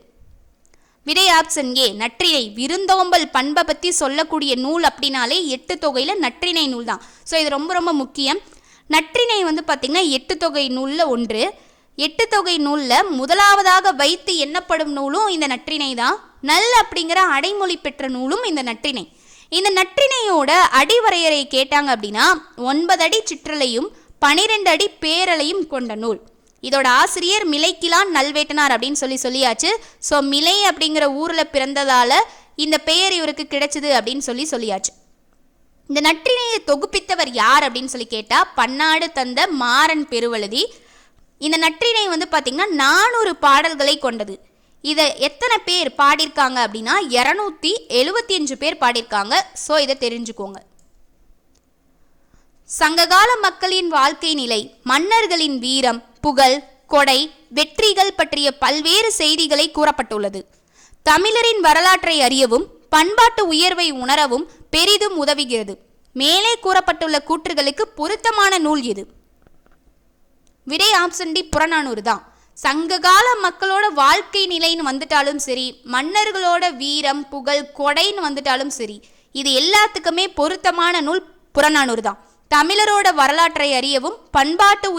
விடை ஆப்ஷன் ஏ, நற்றிணை. விருந்தோம்பல் பண்பை பற்றி சொல்லக்கூடிய நூல் அப்படின்னாலே 8 தொகையில் நற்றிணை நூல் தான். ஸோ இது ரொம்ப ரொம்ப முக்கியம். நற்றிணை வந்து பார்த்திங்கன்னா 8 தொகை நூலில் ஒன்று. 8 தொகை நூலில் முதலாவதாக வைத்து எண்ணப்படும் நூலும் இந்த நற்றிணை தான். நல் அப்படிங்கிற அடைமொழி பெற்ற நூலும் இந்த நற்றிணை. இந்த நற்றிணையோட அடிவரையறை கேட்டாங்க அப்படின்னா 9 அடி சிற்றலையும் 12 அடி பேரலையும் கொண்ட நூல். இதோட ஆசிரியர் மிலைக்கிலான் நல்வேட்டனார் அப்படின்னு சொல்லியாச்சு. ஸோ மிலை அப்படிங்கிற ஊரில் பிறந்ததால இந்த பெயர் இவருக்கு கிடைச்சது அப்படின்னு சொல்லியாச்சு. இந்த நற்றிணையை தொகுப்பித்தவர் யார் அப்படின்னு சொல்லி கேட்டால் பன்னாடு தந்த மாறன் பெருவழுதி. இந்த நற்றிணை வந்து பார்த்திங்கன்னா 400 பாடல்களை கொண்டது. இதை எத்தனை பேர் பாடியிருக்காங்க அப்படின்னா 275 பேர் பாடியிருக்காங்க. ஸோ இதை தெரிஞ்சுக்கோங்க. சங்ககால மக்களின் வாழ்க்கை நிலை, மன்னர்களின் வீரம், புகழ், கொடை, வெற்றிகள் பற்றிய பல்வேறு செய்திகளை கூறப்பட்டுள்ளது. தமிழரின் வரலாற்றை அறியவும் பண்பாட்டு உயர்வை உணரவும் பெரிதும் உதவுகிறது. மேலே கூறப்பட்டுள்ள கூற்றுகளுக்கு பொருத்தமான நூல் எது? விடை ஆப்ஷன் டி, புறநானூறு தான். சங்ககால மக்களோட வாழ்க்கை நிலைன்னு வந்துட்டாலும் சரி, மன்னர்களோட வீரம், புகழ், கொடைன்னு வந்துட்டாலும் சரி, இது எல்லாத்துக்குமே பொருத்தமான நூல் புறநானூறு தான். தமிழரோட வரலாற்றை அறியவும் பண்பாட்டு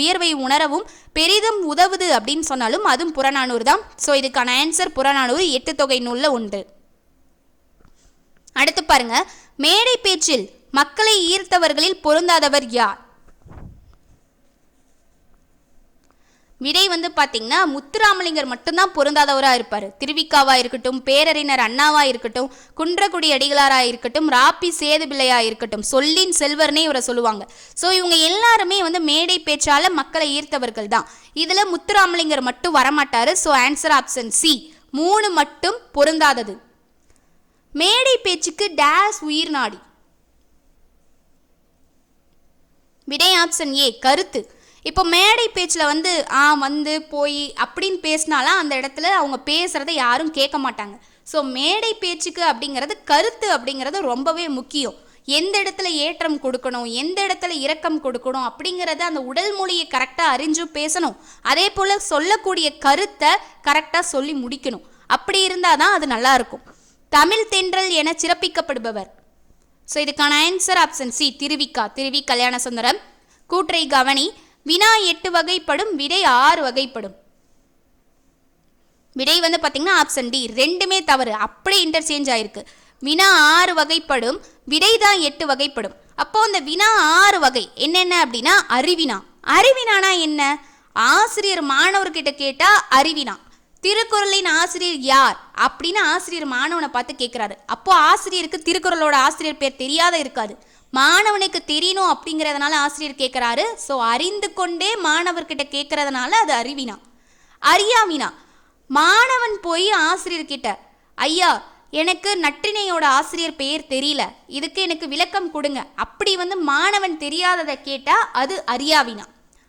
உயர்வை உணரவும் பெரிதும் உதவுது அப்படின்னு சொன்னாலும் அதுவும் புறநானூறு தான். ஸோ இதுக்கான ஆன்சர் புறநானூறு 8 தொகை நூலில் ஒன்று. அடுத்து பாருங்க, மேடை பேச்சில் மக்களை ஈர்த்தவர்களில் பொருந்தாதவர் யார்? விடை வந்து பார்த்தீங்கன்னா முத்துராமலிங்கர் மட்டும்தான் பொருந்தாதவராக இருப்பார். திருவிக்காவா இருக்கட்டும், பேரறிஞர் அண்ணாவா இருக்கட்டும், குன்றக்குடி அடிகளாராக இருக்கட்டும், ராப்பி சேதுபிள்ளையா இருக்கட்டும், சொல்லின் செல்வர்னே இவரை சொல்லுவாங்க. ஸோ இவங்க எல்லாருமே வந்து மேடை பேச்சால மக்களை ஈர்த்தவர்கள் தான். இதில் முத்துராமலிங்கர் மட்டும் வரமாட்டாரு. ஸோ ஆன்சர் ஆப்ஷன் சி, 3 மட்டும் பொருந்தாதது. மேடை பேச்சுக்கு டேஸ் உயிர் நாடி. விடை ஆப்ஷன் ஏ, கருத்து. இப்போ மேடை பேச்சில் வந்து போய் அப்படின்னு பேசினாலாம் அந்த இடத்துல அவங்க பேசுகிறத யாரும் கேட்க மாட்டாங்க. ஸோ மேடை பேச்சுக்கு அப்படிங்கிறது கருத்து அப்படிங்கிறது ரொம்பவே முக்கியம். எந்த இடத்துல ஏற்றம் கொடுக்கணும், எந்த இடத்துல இரக்கம் கொடுக்கணும் அப்படிங்கிறத அந்த உடல் மொழியை கரெக்டாக அறிஞ்சும் பேசணும். அதே போல் சொல்லக்கூடிய கருத்தை கரெக்டாக சொல்லி முடிக்கணும். அப்படி இருந்தால் தான் அது நல்லாயிருக்கும். தமிழ் தென்றல் என சிறப்பிக்கப்படுபவர். ஸோ இதுக்கான ஆன்சர் ஆப்ஷன் சி, திருவி கல்யாண சுந்தரம். கூற்றை கவனி. வினா 8 வகைப்படும், விடை 6 வகைப்படும். விடை வந்து பார்த்தீங்கன்னா ஆப்ஷன் டி, ரெண்டுமே தவறு. அப்படியே இன்டர்சேஞ்ச் ஆயிருக்கு. வினா 6 வகைப்படும், விடை தான் 8 வகைப்படும். அப்போ அந்த வினா 6 வகை என்னென்ன அப்படின்னா அறிவினா. அறிவினானா என்ன? ஆசிரியர் மாணவர்கிட்ட கேட்டா அறிவினா. திருக்குறளின் ஆசிரியர் யார் அப்படின்னு ஆசிரியர் மாணவனை பார்த்து கேட்குறாரு. அப்போ ஆசிரியருக்கு திருக்குறளோட ஆசிரியர் பேர் தெரியாத இருக்காது. மாணவனுக்கு தெரியணும் அப்படிங்கிறதுனால ஆசிரியர் கேட்குறாரு. ஸோ அறிந்து கொண்டே மாணவர்கிட்ட கேட்கறதுனால அது அறிவினா. அறியாவினா, மாணவன் போய் ஆசிரியர்கிட்ட ஐயா எனக்கு நற்றிணையோட ஆசிரியர் பெயர் தெரியல, இதுக்கு எனக்கு விளக்கம் கொடுங்க. அப்படி மாணவன் தெரியாததை கேட்டால் அது அறியாவினா.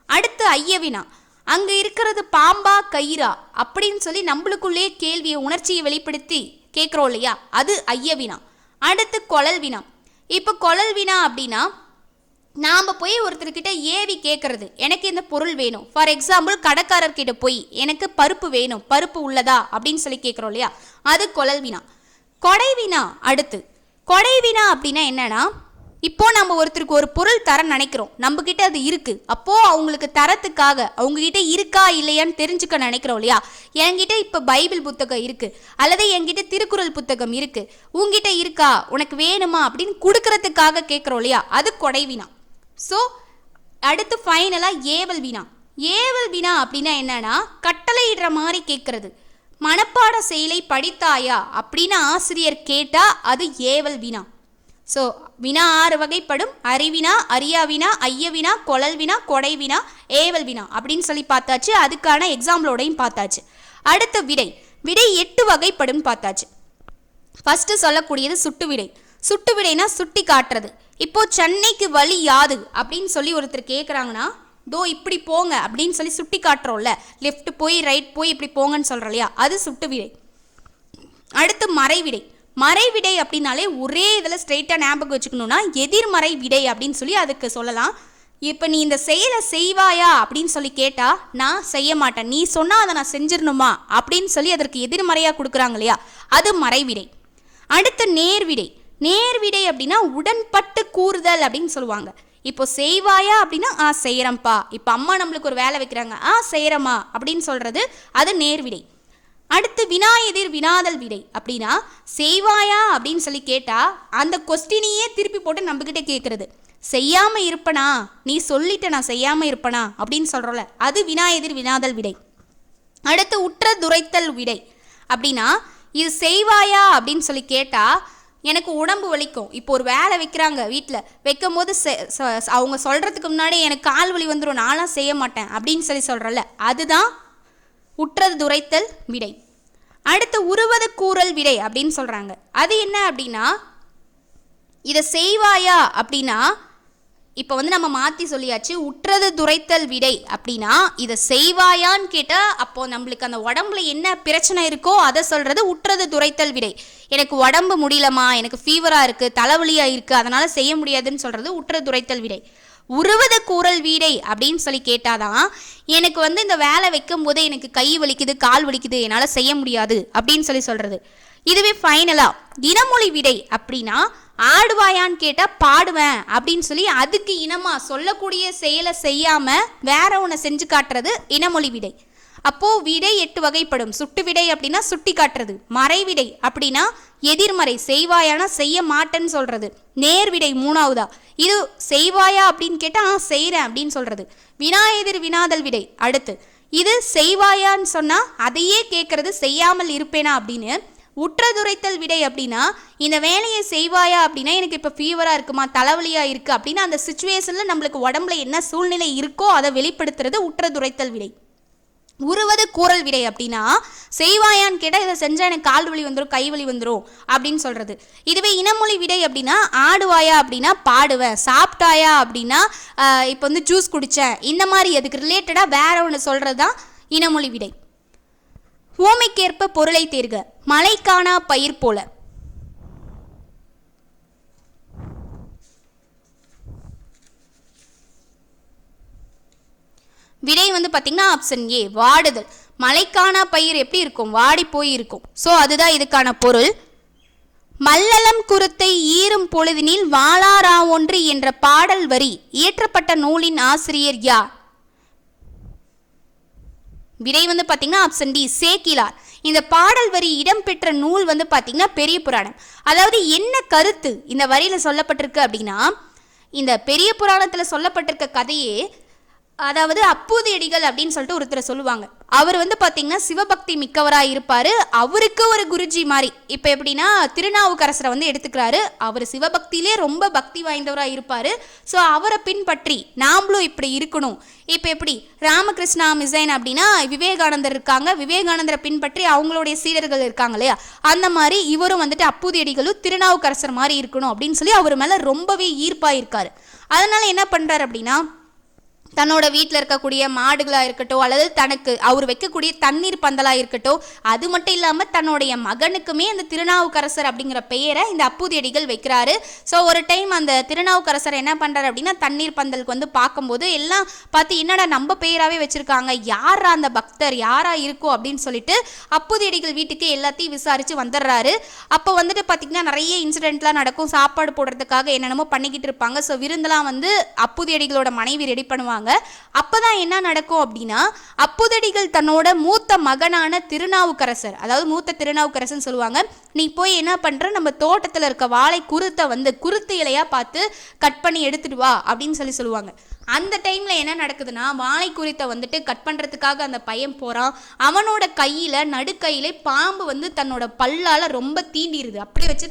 அடுத்து ஐயவினா, அங்கே இருக்கிறது பாம்பா கயிறா அப்படின்னு சொல்லி நம்மளுக்குள்ளேயே கேள்வியை உணர்ச்சியை வெளிப்படுத்தி கேட்குறோம் இல்லையா, அது ஐயவினா. அடுத்து கொழல் வினா. இப்போ கொழல் வினா அப்படின்னா நாம் போய் ஒருத்தர்கிட்ட ஏவி கேட்குறது, எனக்கு இந்த பொருள் வேணும். ஃபார் எக்ஸாம்பிள் கடைக்காரர்கிட்ட போய் எனக்கு பருப்பு வேணும், பருப்பு உள்ளதா அப்படின்னு சொல்லி கேட்குறோம் இல்லையா, அது கொழல் வினா. கொடை வினா. அடுத்து கொடை வினா அப்படின்னா என்னன்னா, இப்போ நம்ம ஒருத்தருக்கு ஒரு பொருள் தர நினைக்கிறோம், நம்மக்கிட்ட அது இருக்குது, அப்போது அவங்களுக்கு தரத்துக்காக அவங்ககிட்ட இருக்கா இல்லையான்னு தெரிஞ்சுக்க நினைக்கிறோம் இல்லையா. என்கிட்ட இப்போ பைபிள் புத்தகம் இருக்குது, அல்லது என்கிட்ட திருக்குறள் புத்தகம் இருக்குது, உங்ககிட்ட இருக்கா, உனக்கு வேணுமா அப்படின்னு கொடுக்கறதுக்காக கேட்குறோம் இல்லையா, அது கொடை வினா. ஸோ அடுத்து ஃபைனலாக ஏவல் வினா. ஏவல் வினா அப்படின்னா என்னன்னா, கட்டளையிடுற மாதிரி கேட்குறது. மனப்பாட செயலை படித்தாயா அப்படின்னு ஆசிரியர் கேட்டால் அது ஏவல் வினா. ஸோ வினா 6 வகைப்படும்: அறிவினா, அறியாவினா, ஐயவினா, கொழல் வினா, கொடை வினா, ஏவல் வினா அப்படின்னு சொல்லி பார்த்தாச்சு. அதுக்கான எக்ஸாம்பிளோடையும் பார்த்தாச்சு. அடுத்த விடை. விடை 8 வகைப்படும் பார்த்தாச்சு. ஃபஸ்ட்டு சொல்லக்கூடியது சுட்டு விடை. சுட்டு விடைனா சுட்டி காட்டுறது. இப்போ சென்னைக்கு வழி யாது அப்படின்னு சொல்லி ஒருத்தர் கேட்குறாங்கன்னா, தோ இப்படி போங்க அப்படின்னு சொல்லி சுட்டி காட்டுறோம்ல, லெஃப்ட் போய் ரைட் போய் இப்படி போங்கன்னு சொல்கிறோம் இல்லையா, அது சுட்டு விடை. அடுத்து மறைவிடை. மறைவிடை அப்படின்னாலே ஒரே இதில் ஸ்ட்ரெயிட்டாக ஞாபகம் வச்சுக்கணுன்னா எதிர்மறை விடை அப்படின்னு சொல்லி அதுக்கு சொல்லலாம். இப்போ நீ இந்த செயலை செய்வாயா அப்படின்னு சொல்லி கேட்டால் நான் செய்ய மாட்டேன், நீ சொன்னால் அதை நான் செஞ்சிடணுமா அப்படின்னு சொல்லி அதற்கு எதிர்மறையாக கொடுக்குறாங்க இல்லையா, அது மறைவிடை. அடுத்து நேர்விடை. நேர்விடை அப்படின்னா உடன்பட்டு கூறுதல் அப்படின்னு சொல்லுவாங்க. இப்போ செய்வாயா அப்படின்னா செய்கிறேன்ப்பா. இப்போ அம்மா நம்மளுக்கு ஒரு வேலை வைக்கிறாங்க, செய்கிறம்மா அப்படின்னு சொல்கிறது, அது நேர்விடை. அடுத்து வினா எதிர் வினாதல் விடை. அப்படின்னா செய்வாயா அப்படின்னு சொல்லி கேட்டால் அந்த கொஸ்டினையே திருப்பி போட்டு நம்மக்கிட்ட கேட்குறது. செய்யாமல் இருப்பனா, நீ சொல்லிட்ட நான் செய்யாமல் இருப்பனா அப்படின்னு சொல்கிறோம்ல, அது வினா எதிர் வினாதல் விடை. அடுத்து உற்ற துரைத்தல் விடை. அப்படின்னா இது செய்வாயா அப்படின்னு சொல்லி கேட்டால் எனக்கு உடம்பு வலிக்கும், இப்போ ஒரு வேலை வைக்கிறாங்க வீட்டில், வைக்கும் போது அவங்க சொல்கிறதுக்கு முன்னாடி எனக்கு கால் வலி வந்துடும், நான்லாம் செய்ய மாட்டேன் அப்படின்னு சொல்லி சொல்கிறல, அதுதான் உற்றது துரைத்தல் விடை. அடுத்து உருவது கூறல் விடை அப்படின்னு சொல்கிறாங்க. அது என்ன அப்படின்னா, இதை செய்வாயா அப்படின்னா இப்போ நம்ம மாற்றி சொல்லியாச்சு. உற்றது துரைத்தல் விடை அப்படின்னா இதை செய்வாயான்னு கேட்டால் அப்போது நம்மளுக்கு அந்த உடம்புல என்ன பிரச்சனை இருக்கோ அதை சொல்கிறது உற்றது துரைத்தல் விடை. எனக்கு உடம்பு முடியலமா, எனக்கு ஃபீவராக இருக்குது, தலைவலியாக இருக்குது, அதனால் செய்ய முடியாதுன்னு சொல்கிறது உற்றது துரைத்தல் விடை. உருவது கூறல் வீடை அப்படின்னு சொல்லி கேட்டாதான் எனக்கு இந்த வேலை வைக்கும் போதே எனக்கு கை வலிக்குது, கால் வலிக்குது, என்னால் செய்ய முடியாது அப்படின்னு சொல்லி சொல்கிறது. இதுவே ஃபைனலாக இனமொழி விடை. அப்படின்னா ஆடுவாயான்னு கேட்டால் பாடுவேன் அப்படின்னு சொல்லி அதுக்கு இனமாக சொல்லக்கூடிய செயலை செய்யாமல் வேற ஒன்று செஞ்சு காட்டுறது இனமொழி விடை. அப்போது விடை 8 வகைப்படும். சுட்டு விடை அப்படின்னா சுட்டி காட்டுறது. மறைவிடை அப்படின்னா எதிர்மறை, செய்வாயானா செய்ய மாட்டேன்னு சொல்கிறது. நேர்விடை 3வதா, இது செய்வாயா அப்படின்னு கேட்டால் செய்கிறேன் அப்படின்னு சொல்கிறது. வினா எதிர் வினாதல் விடை. அடுத்து இது செய்வாயான்னு சொன்னால் அதையே கேட்குறது, செய்யாமல் இருப்பேனா அப்படின்னு. உற்றதுரைத்தல் விடை அப்படின்னா இந்த வேலையை செய்வாயா அப்படின்னா எனக்கு இப்போ ஃபீவராக இருக்குமா, தலைவலியாக இருக்குது அப்படின்னா அந்த சுச்சுவேஷனில் நம்மளுக்கு உடம்புல என்ன சூழ்நிலை இருக்கோ அதை வெளிப்படுத்துறது உற்றதுரைத்தல் விடை. உருவது கூறல் விடை அப்படின்னா செய்வாயான்னு கேட்டால் இதை செஞ்சால் எனக்கு கால் வலி வந்துடும், கை வலி வந்துடும் அப்படின்னு சொல்கிறது. இதுவே இனமொழி விடை அப்படின்னா ஆடுவாயா அப்படின்னா பாடுவேன், சாப்பிட்டாயா அப்படின்னா இப்போ ஜூஸ் குடித்தேன், இந்த மாதிரி அதுக்கு ரிலேட்டடாக வேற ஒன்று சொல்கிறது தான் இனமொழி விடை. ஓமைக்கேற்ப பொருளை தேர்க. மழை காணா பயிர் போல. விடை பார்த்தீங்கன்னா ஆப்ஷன் ஏ வாடுதல். மழைக்கான பயிர் எப்படி இருக்கும், வாடி போய் இருக்கும். ஸோ அதுதான் இதுக்கான பொருள். மல்லலம் குருத்தை ஈரும் பொழுதினில் வாளாரா ஒன்று என்ற பாடல் வரி இயற்றப்பட்ட நூலின் ஆசிரியர் யார்? விடை பார்த்தீங்கன்னா ஆப்ஷன் டி சேக்கிலார். இந்த பாடல் வரி இடம்பெற்ற நூல் பார்த்தீங்கன்னா பெரிய புராணம். அதாவது என்ன கருத்து இந்த வரியில் சொல்லப்பட்டிருக்கு அப்படின்னா, இந்த பெரிய புராணத்தில் சொல்லப்பட்டிருக்க கதையே அதாவது அப்பூதியடிகள் அப்படின்னு சொல்லிட்டு ஒருத்தரை சொல்லுவாங்க. அவர் வந்து பார்த்தீங்கன்னா சிவபக்தி மிக்கவராக இருப்பார். அவருக்கு ஒரு குருஜி மாதிரி. இப்போ எப்படின்னா திருநாவுக்கரசரை வந்து எடுத்துக்கிறாரு. அவர் சிவபக்தியிலே ரொம்ப பக்தி வாய்ந்தவராக இருப்பார். ஸோ அவரை பின்பற்றி நாமளும் இப்படி இருக்கணும். இப்போ எப்படி ராமகிருஷ்ணா மிசைன் அப்படின்னா விவேகானந்தர் இருக்காங்க, விவேகானந்தரை பின்பற்றி அவங்களுடைய சீடர்கள் இருக்காங்க இல்லையா, அந்த மாதிரி இவரும் வந்துட்டு அப்பூதியடிகளும் திருநாவுக்கரசர் மாதிரி இருக்கணும் அப்படின்னு சொல்லி அவர் மேலே ரொம்பவே ஈர்ப்பாக இருக்கார். அதனால் என்ன பண்ணுறாரு அப்படின்னா தன்னோட வீட்டில் இருக்கக்கூடிய மாடுகளாக இருக்கட்டும் அல்லது தனக்கு அவர் வைக்கக்கூடிய தண்ணீர் பந்தலாக இருக்கட்டும், அது மட்டும் இல்லாமல் தன்னுடைய மகனுக்குமே அந்த திருநாவுக்கரசர் அப்படிங்கிற பெயரை இந்த அப்பூதியடிகள் வைக்கிறாரு. ஸோ ஒரு டைம் அந்த திருநாவுக்கரசர் என்ன பண்ணுறாரு அப்படின்னா தண்ணீர் பந்தலுக்கு வந்து பார்க்கும்போது எல்லாம் பார்த்து என்னடா நம்ம பெயராகவே வச்சுருக்காங்க, யாரா அந்த பக்தர் யாரா இருக்கும் அப்படின்னு சொல்லிட்டு அப்பூதியடிகள் வீட்டுக்கு எல்லாத்தையும் விசாரித்து வந்துடுறாரு. அப்போ வந்துட்டு பார்த்திங்கன்னா நிறைய இன்சிடென்ட்லாம் நடக்கும். சாப்பாடு போடுறதுக்காக என்னென்னமோ பண்ணிக்கிட்டு இருப்பாங்க. ஸோ விருந்தெல்லாம் வந்து அப்பூதியடிகளோட மனைவி ரெடி பண்ணுவாங்க. அப்பதான் என்ன நடக்கும் அப்படின்னா அப்பூதியடிகள் தன்னோட மூத்த மகனான திருநாவுக்கரசர், அதாவது மூத்த திருநாவுக்கரசன் சொல்லுவாங்க, நீ போய் என்ன பண்ற நம்ம தோட்டத்தில் இருக்க வாழை குருத்தை வந்து குருத்து இலையா பார்த்து கட் பண்ணி எடுத்துட்டு வா அப்படின்னு சொல்லுவாங்க. அந்த டைம்ல என்ன நடக்குதுன்னா வாழை குறித்தை வந்துட்டு கட் பண்றதுக்காக அந்த பையன் போறான். அவனோட கையில நடுக்கையில பாம்பு வந்து தன்னோட பல்லால ரொம்ப தீண்டிருது, அப்படி வச்சு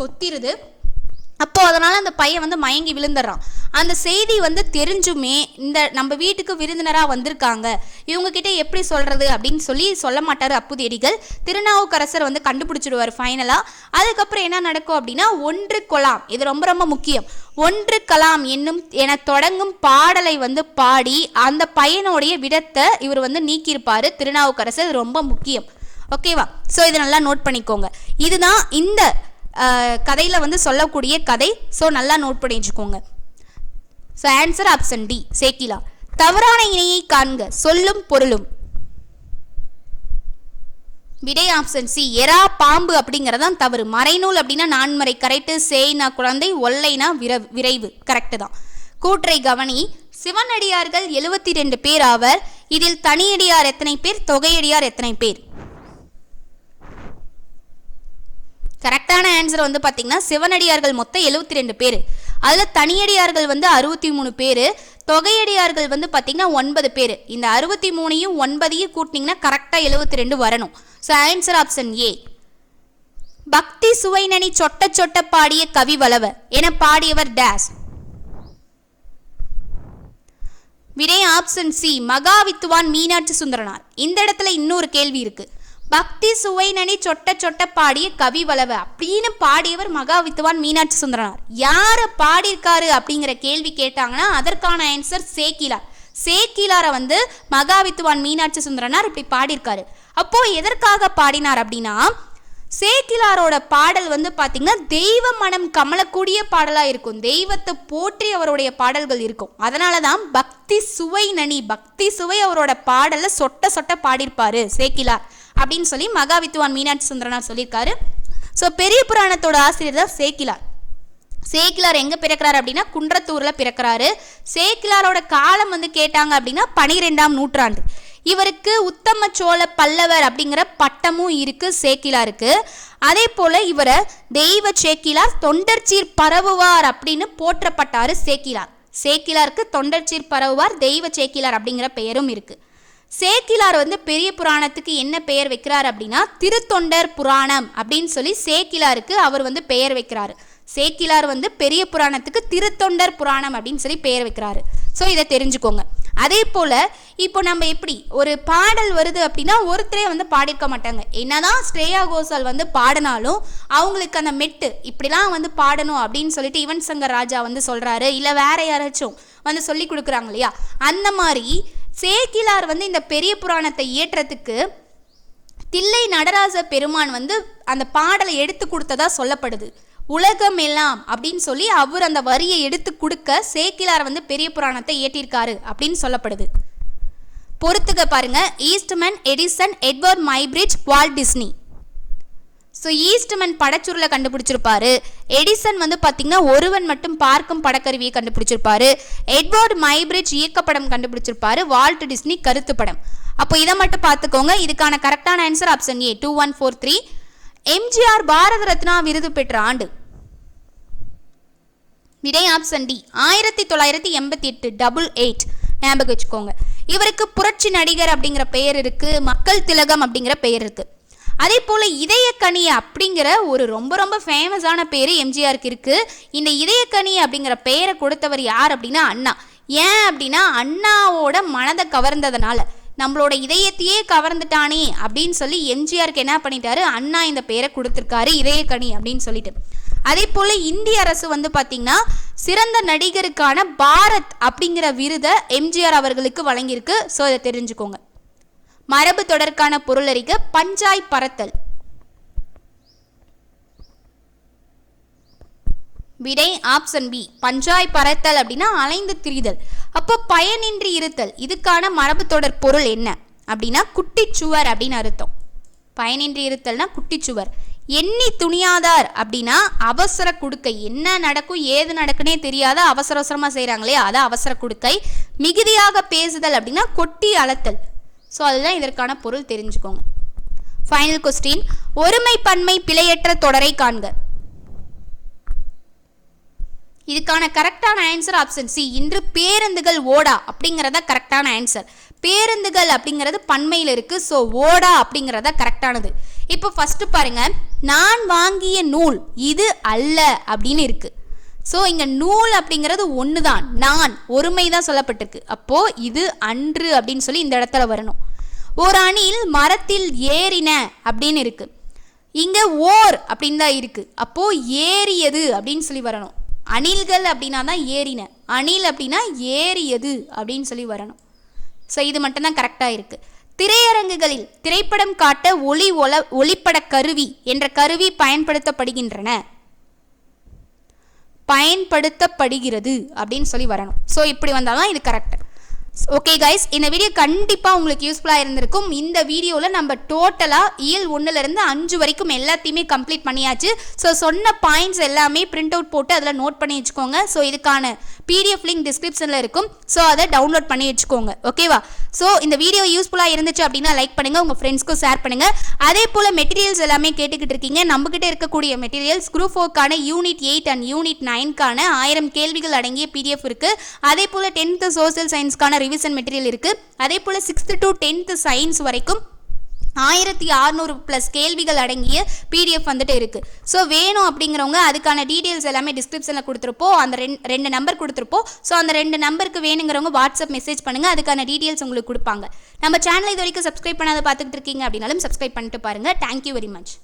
கொத்திருது. அப்போ அதனால அந்த பையன் வந்து மயங்கி விழுந்துடுறான். அந்த செய்தி வந்து தெரிஞ்சுமே இந்த நம்ம வீட்டுக்கு விருந்தினராக வந்திருக்காங்க, இவங்க கிட்ட எப்படி சொல்றது அப்படின்னு சொல்லி சொல்ல மாட்டார் அப்பூதியடிகள். திருநாவுக்கரசர் வந்து கண்டுபிடிச்சிடுவார் ஃபைனலாக. அதுக்கப்புறம் என்ன நடக்கும் அப்படின்னா ஒன்று கொலாம், இது ரொம்ப ரொம்ப முக்கியம், ஒன்று கலாம் என்னும் என தொடங்கும் பாடலை வந்து பாடி அந்த பையனுடைய விடத்தை இவர் வந்து நீக்கியிருப்பார் திருநாவுக்கரசர். ரொம்ப முக்கியம். ஓகேவா? ஸோ இதை நல்லா நோட் பண்ணிக்கோங்க. இதுதான் இந்த கதையில் வந்து சொல்லக்கூடிய கதை. ஸோ நல்லா நோட் பண்ணி வச்சுக்கோங்க. ஸோ ஆன்சர் ஆப்ஷன் டி சேக்கிலா. தவறான இணையை காண்க, சொல்லும் பொருளும். விடை ஆப்ஷன் சி எரா பாம்பு அப்படிங்கிறதான் தவறு. மறைநூல் அப்படின்னா நான்மறை கரெக்டு, சேய்னா குழந்தை, ஒல்லைனா விரைவு கரெக்டு தான். கூற்றை கவனி. சிவனடியார்கள் 72 பேர் ஆவர். இதில் தனியடியார் எத்தனை பேர், தொகையடியார் எத்தனை பேர்? கரெக்டான ஆன்சர் வந்து பார்த்தீங்கன்னா சிவனடியார்கள் மொத்தம் 72 பேர். அதில் தனியடியார்கள் வந்து 63 பேர், தொகையடியார்கள் வந்து பார்த்தீங்கன்னா 9 பேர். இந்த 63ஐயும் 9ஐயும் கூட்டினீங்கன்னா கரெக்டாக 72 வரணும். ஸோ ஆன்சர் ஆப்ஷன் ஏ. பக்தி சுவைநனி சொட்ட சொட்ட பாடிய கவி வளவ என பாடியவர் டேஸ். விடை ஆப்ஷன் சி மகாவித்துவான் மீனாட்சி சுந்தரனார். இந்த இடத்துல இன்னொரு கேள்வி இருக்கு. பக்தி சுவைநனி சொட்ட சொட்ட பாடிய கவி வளவ அப்படின்னு பாடியவர் மகாவித்துவான் மீனாட்சி சுந்தரனார். யாரை பாடியிருக்காரு அப்படிங்கிற கேள்வி கேட்டாங்கன்னா அதற்கான ஆன்சர் சேக்கிலார். சேக்கிலாரை வந்து மகாவித்துவான் மீனாட்சி சுந்தரனார் இப்படி பாடியிருக்காரு. அப்போ எதற்காக பாடினார் அப்படின்னா சேக்கிலாரோட பாடல் வந்து பார்த்தீங்கன்னா தெய்வ மனம் கமலக்கூடிய பாடலாக இருக்கும். தெய்வத்தை போற்றி அவருடைய பாடல்கள் இருக்கும். அதனால தான் பக்தி சுவை நனி, பக்தி சுவை அவரோட பாடலில் சொட்ட சொட்ட பாடியிருப்பாரு சேக்கிலார் அப்படின்னு சொல்லி மகாவித்துவான் மீனாட்சி சுந்தரனார் சொல்லியிருக்காரு. ஸோ பெரிய புராணத்தோட ஆசிரியர் தான் சேக்கிலார். சேக்கிலார் எங்கே பிறக்கிறாரு அப்படின்னா குன்றத்தூரில் பிறக்கிறாரு. சேக்கிலாரோட காலம் வந்து கேட்டாங்க அப்படின்னா 12ஆம் நூற்றாண்டு. இவருக்கு உத்தம சோழ பல்லவர் அப்படிங்கிற பட்டமும் இருக்கு சேக்கிலாருக்கு. அதே போல இவரை தெய்வ சேக்கிலார், தொண்டர்ச்சீர் பரவுவார் அப்படின்னு போற்றப்பட்டாரு சேக்கிலார். சேக்கிலாருக்கு தொண்டர்ச்சீர் பரவுவார், தெய்வ சேக்கிலார் அப்படிங்கிற பெயரும் இருக்கு. சேக்கிலார் வந்து பெரிய புராணத்துக்கு என்ன பெயர் வைக்கிறார் அப்படின்னா திருத்தொண்டர் புராணம் அப்படின்னு சொல்லி சேக்கிலாருக்கு அவர் வந்து பெயர் வைக்கிறாரு. சேக்கிலார் வந்து பெரிய புராணத்துக்கு திருத்தொண்டர் புராணம் அப்படின்னு சொல்லி பெயர் வைக்கிறாரு. ஸோ இதை தெரிஞ்சுக்கோங்க. அதே போல் இப்போ நம்ம எப்படி ஒரு பாடல் வருது அப்படின்னா ஒருத்தரே வந்து பாடியிருக்க மாட்டாங்க. என்னதான் ஸ்ரேயா கோஷால் வந்து பாடினாலும் அவங்களுக்கு அந்த மெட்டு இப்படிலாம் வந்து பாடணும் அப்படின்னு சொல்லிட்டு யுவன் சங்கர் ராஜா வந்து சொல்கிறாரு, இல்லை வேற யாராச்சும் வந்து சொல்லி கொடுக்குறாங்க இல்லையா, அந்த மாதிரி சேக்கிலார் வந்து இந்த பெரிய புராணத்தை இயற்றத்துக்கு தில்லை நடராஜ பெருமான் வந்து அந்த பாடலை எடுத்து கொடுத்ததா சொல்லப்படுது. உலகம் எல்லாம் அப்படின்னு சொல்லி அவர் அந்த வரியை எடுத்து கொடுக்க சேக்கிலார் வந்து பெரிய புராணத்தை இயற்றியிருக்காரு அப்படின்னு சொல்லப்படுது. பொறுத்துக்க பாருங்க. Eastman, Edison, Edward Muybridge, Walt Disney. So Eastman படச்சுருளை கண்டுபிடிச்சிருப்பாரு. எடிசன் வந்து பார்த்தீங்கன்னா ஒருவன் மட்டும் பார்க்கும் படக்கருவியை கண்டுபிடிச்சிருப்பாரு. எட்வர்ட் மைப்ரிட்ஜ் இயக்கப்படம் கண்டுபிடிச்சிருப்பாரு. வால்ட் டிஸ்னி கருத்து படம். அப்போ இதை மட்டும் பார்த்துக்கோங்க. இதுக்கான கரெக்டான answer option A 2143. MGR Bharat Ratna விருது பெற்ற ஆண்டு. விடை ஆப்ஷன் டி 1988. 88. ஞாபகம் வச்சுக்கோங்க. இவருக்கு புரட்சி நடிகர் அப்படிங்கிற பெயர் இருக்கு, மக்கள் திலகம் அப்படிங்கிற பெயர் இருக்கு. அதே போல் இதயக்கனி அப்படிங்கிற ஒரு ரொம்ப ரொம்ப ஃபேமஸான பேர் எம்ஜிஆருக்கு இருக்கு. இந்த இதயக்கனி அப்படிங்கிற பெயரை கொடுத்தவர் யார் அப்படின்னா அண்ணா. ஏன் அப்படின்னா அண்ணாவோட மனதை கவர்ந்ததுனால, நம்மளோட இதயத்தையே கவர்ந்துட்டானே அப்படின்னு சொல்லி எம்ஜிஆருக்கு என்ன பண்ணிட்டாரு, அண்ணா இந்த பேரை கொடுத்துருக்காரு இதயக்கனி அப்படின்னு சொல்லிட்டு. அதே போல் இந்திய அரசு வந்து பார்த்தீங்கன்னா சிறந்த நடிகருக்கான பாரத் அப்படிங்கிற விருதை எம்ஜிஆர் அவர்களுக்கு வழங்கியிருக்கு. ஸோ இதை தெரிஞ்சுக்கோங்க. மரபு தொடர்கான பொருளறிக பஞ்சாய் பறத்தல். விடை ஆப்ஷன் பி. பஞ்சாய் பறத்தல் அப்படின்னா அலைந்து திரிதல். அப்போ பயனின்றி இருத்தல், இதுக்கான மரபு தொடர் பொருள் என்ன அப்படின்னா குட்டிச்சுவர் அப்படின்னு அர்த்தம். பயனின்றி இருத்தல்னா குட்டிச்சுவர். எண்ணி துணியாதார் அப்படின்னா அவசர குடுக்கை, என்ன நடக்கும் ஏது நடக்குன்னே தெரியாத அவசர அவசரமாக செய்கிறாங்களே அதான் அவசர குடுக்கை. மிகுதியாக பேசுதல் அப்படின்னா கொட்டி அளத்தல். ஸோ அதுதான் இதற்கான பொருள், தெரிஞ்சுக்கோங்க. ஃபைனல் கொஸ்டின், ஒருமை பன்மை பிழையற்ற தொடரை காண்க. இதுக்கான கரெக்டான ஆன்சர் ஆப்ஷன் சி. இன்று பேருந்துகள் ஓடா அப்படிங்கிறத கரெக்டான ஆன்சர். பேருந்துகள் அப்படிங்கிறது பன்மையில் இருக்கு. ஸோ ஓடா அப்படிங்கிறத கரெக்டானது. இப்போ ஃபர்ஸ்ட் பாருங்க, நான் வாங்கிய நூல் இது அல்ல அப்படின்னு இருக்கு. ஸோ இங்க நூல் அப்படிங்கிறது ஒன்று தான், நான் ஒருமை தான் சொல்லப்பட்டிருக்கு. அப்போ இது அன்று அப்படின்னு சொல்லி இந்த இடத்துல வரணும். ஒரு அணில் மரத்தில் ஏறின அப்படின்னு இருக்கு. இங்க ஓர் அப்படின்னு தான் இருக்கு. அப்போ ஏறியது அப்படின்னு சொல்லி வரணும். அணில்கள் அப்படின்னா தான் ஏறின, அணில் அப்படின்னா ஏறியது அப்படின்னு சொல்லி வரணும். ஸோ இது மட்டும்தான் கரெக்டாக இருக்கு. திரையரங்குகளில் திரைப்படம் காட்ட ஒளிப்பட கருவி என்ற கருவி பயன்படுத்தப்படுகிறது அப்படின்னு சொல்லி வரணும். ஸோ இப்படி வந்தால்தான் இது கரெக்ட். ஓகே கைஸ், இந்த வீடியோ கண்டிப்பாக உங்களுக்கு யூஸ்ஃபுல்லாக இருந்திருக்கும். இந்த வீடியோவில் நம்ம டோட்டலாக இயல் 1லேருந்து 5 வரைக்கும் எல்லாத்தையுமே கம்ப்ளீட் பண்ணியாச்சு. ஸோ சொன்ன பாயிண்ட்ஸ் எல்லாமே பிரிண்ட் அவுட் போட்டு அதில் நோட் பண்ணி வச்சுக்கோங்க. ஸோ இதுக்கான பிடிஎஃப் லிங்க் டிஸ்கிரிப்ஷனில் இருக்கும். ஸோ அதை டவுன்லோட் பண்ணி வச்சுக்கோங்க. ஓகேவா? ஸோ இந்த வீடியோ யூஸ்ஃபுல்லாக இருந்துச்சு அப்படின்னா லைக் பண்ணுங்கள், உங்கள் ஃப்ரெண்ட்ஸ்க்கும் ஷேர் பண்ணுங்கள். அதே போல் மெட்டீரியல்ஸ் எல்லாமே கேட்டுக்கிட்டு இருக்கீங்க. நம்மக்கிட்ட இருக்கக்கூடிய மெட்டீரியல்ஸ் குரூப் 4க்கான யூனிட் 8 அண்ட் யூனிட் 9க்கான 1000 கேள்விகள் அடங்கிய பிடிஎஃப் இருக்குது. அதே போல் 10th சோசியல் சயின்ஸ்க்கான ரிவிஷன் மெட்டீரியல் இருக்குது. அதே போல் 6th to 10th சயின்ஸ் வரைக்கும் 1600+ கேள்விகள் அடங்கிய பிடிஎஃப் வந்துட்டு இருக்குது. ஸோ வேணும் அப்படிங்கிறவங்க அதுக்கான டீட்டெயில்ஸ் எல்லாமே டிஸ்கிரிப்ஷனில் கொடுத்துருப்போம். அந்த ரெண்டு நம்பர் கொடுத்துருப்போம். ஸோ அந்த 2 நம்பருக்கு வேணுங்கிறவங்க வாட்ஸ்அப் மெசேஜ் பண்ணுங்கள். அதுக்கான டீட்டெயில்ஸ் உங்களுக்கு கொடுப்பாங்க. நம்ம சேனலை இது வரைக்கும் சப்ஸ்கிரைப் பண்ணாத பார்த்துக்கிட்டு இருக்கீங்க அப்படின்னாலும் சப்ஸ்கிரைப் பண்ணிட்டு பாருங்கள். Thank you very much.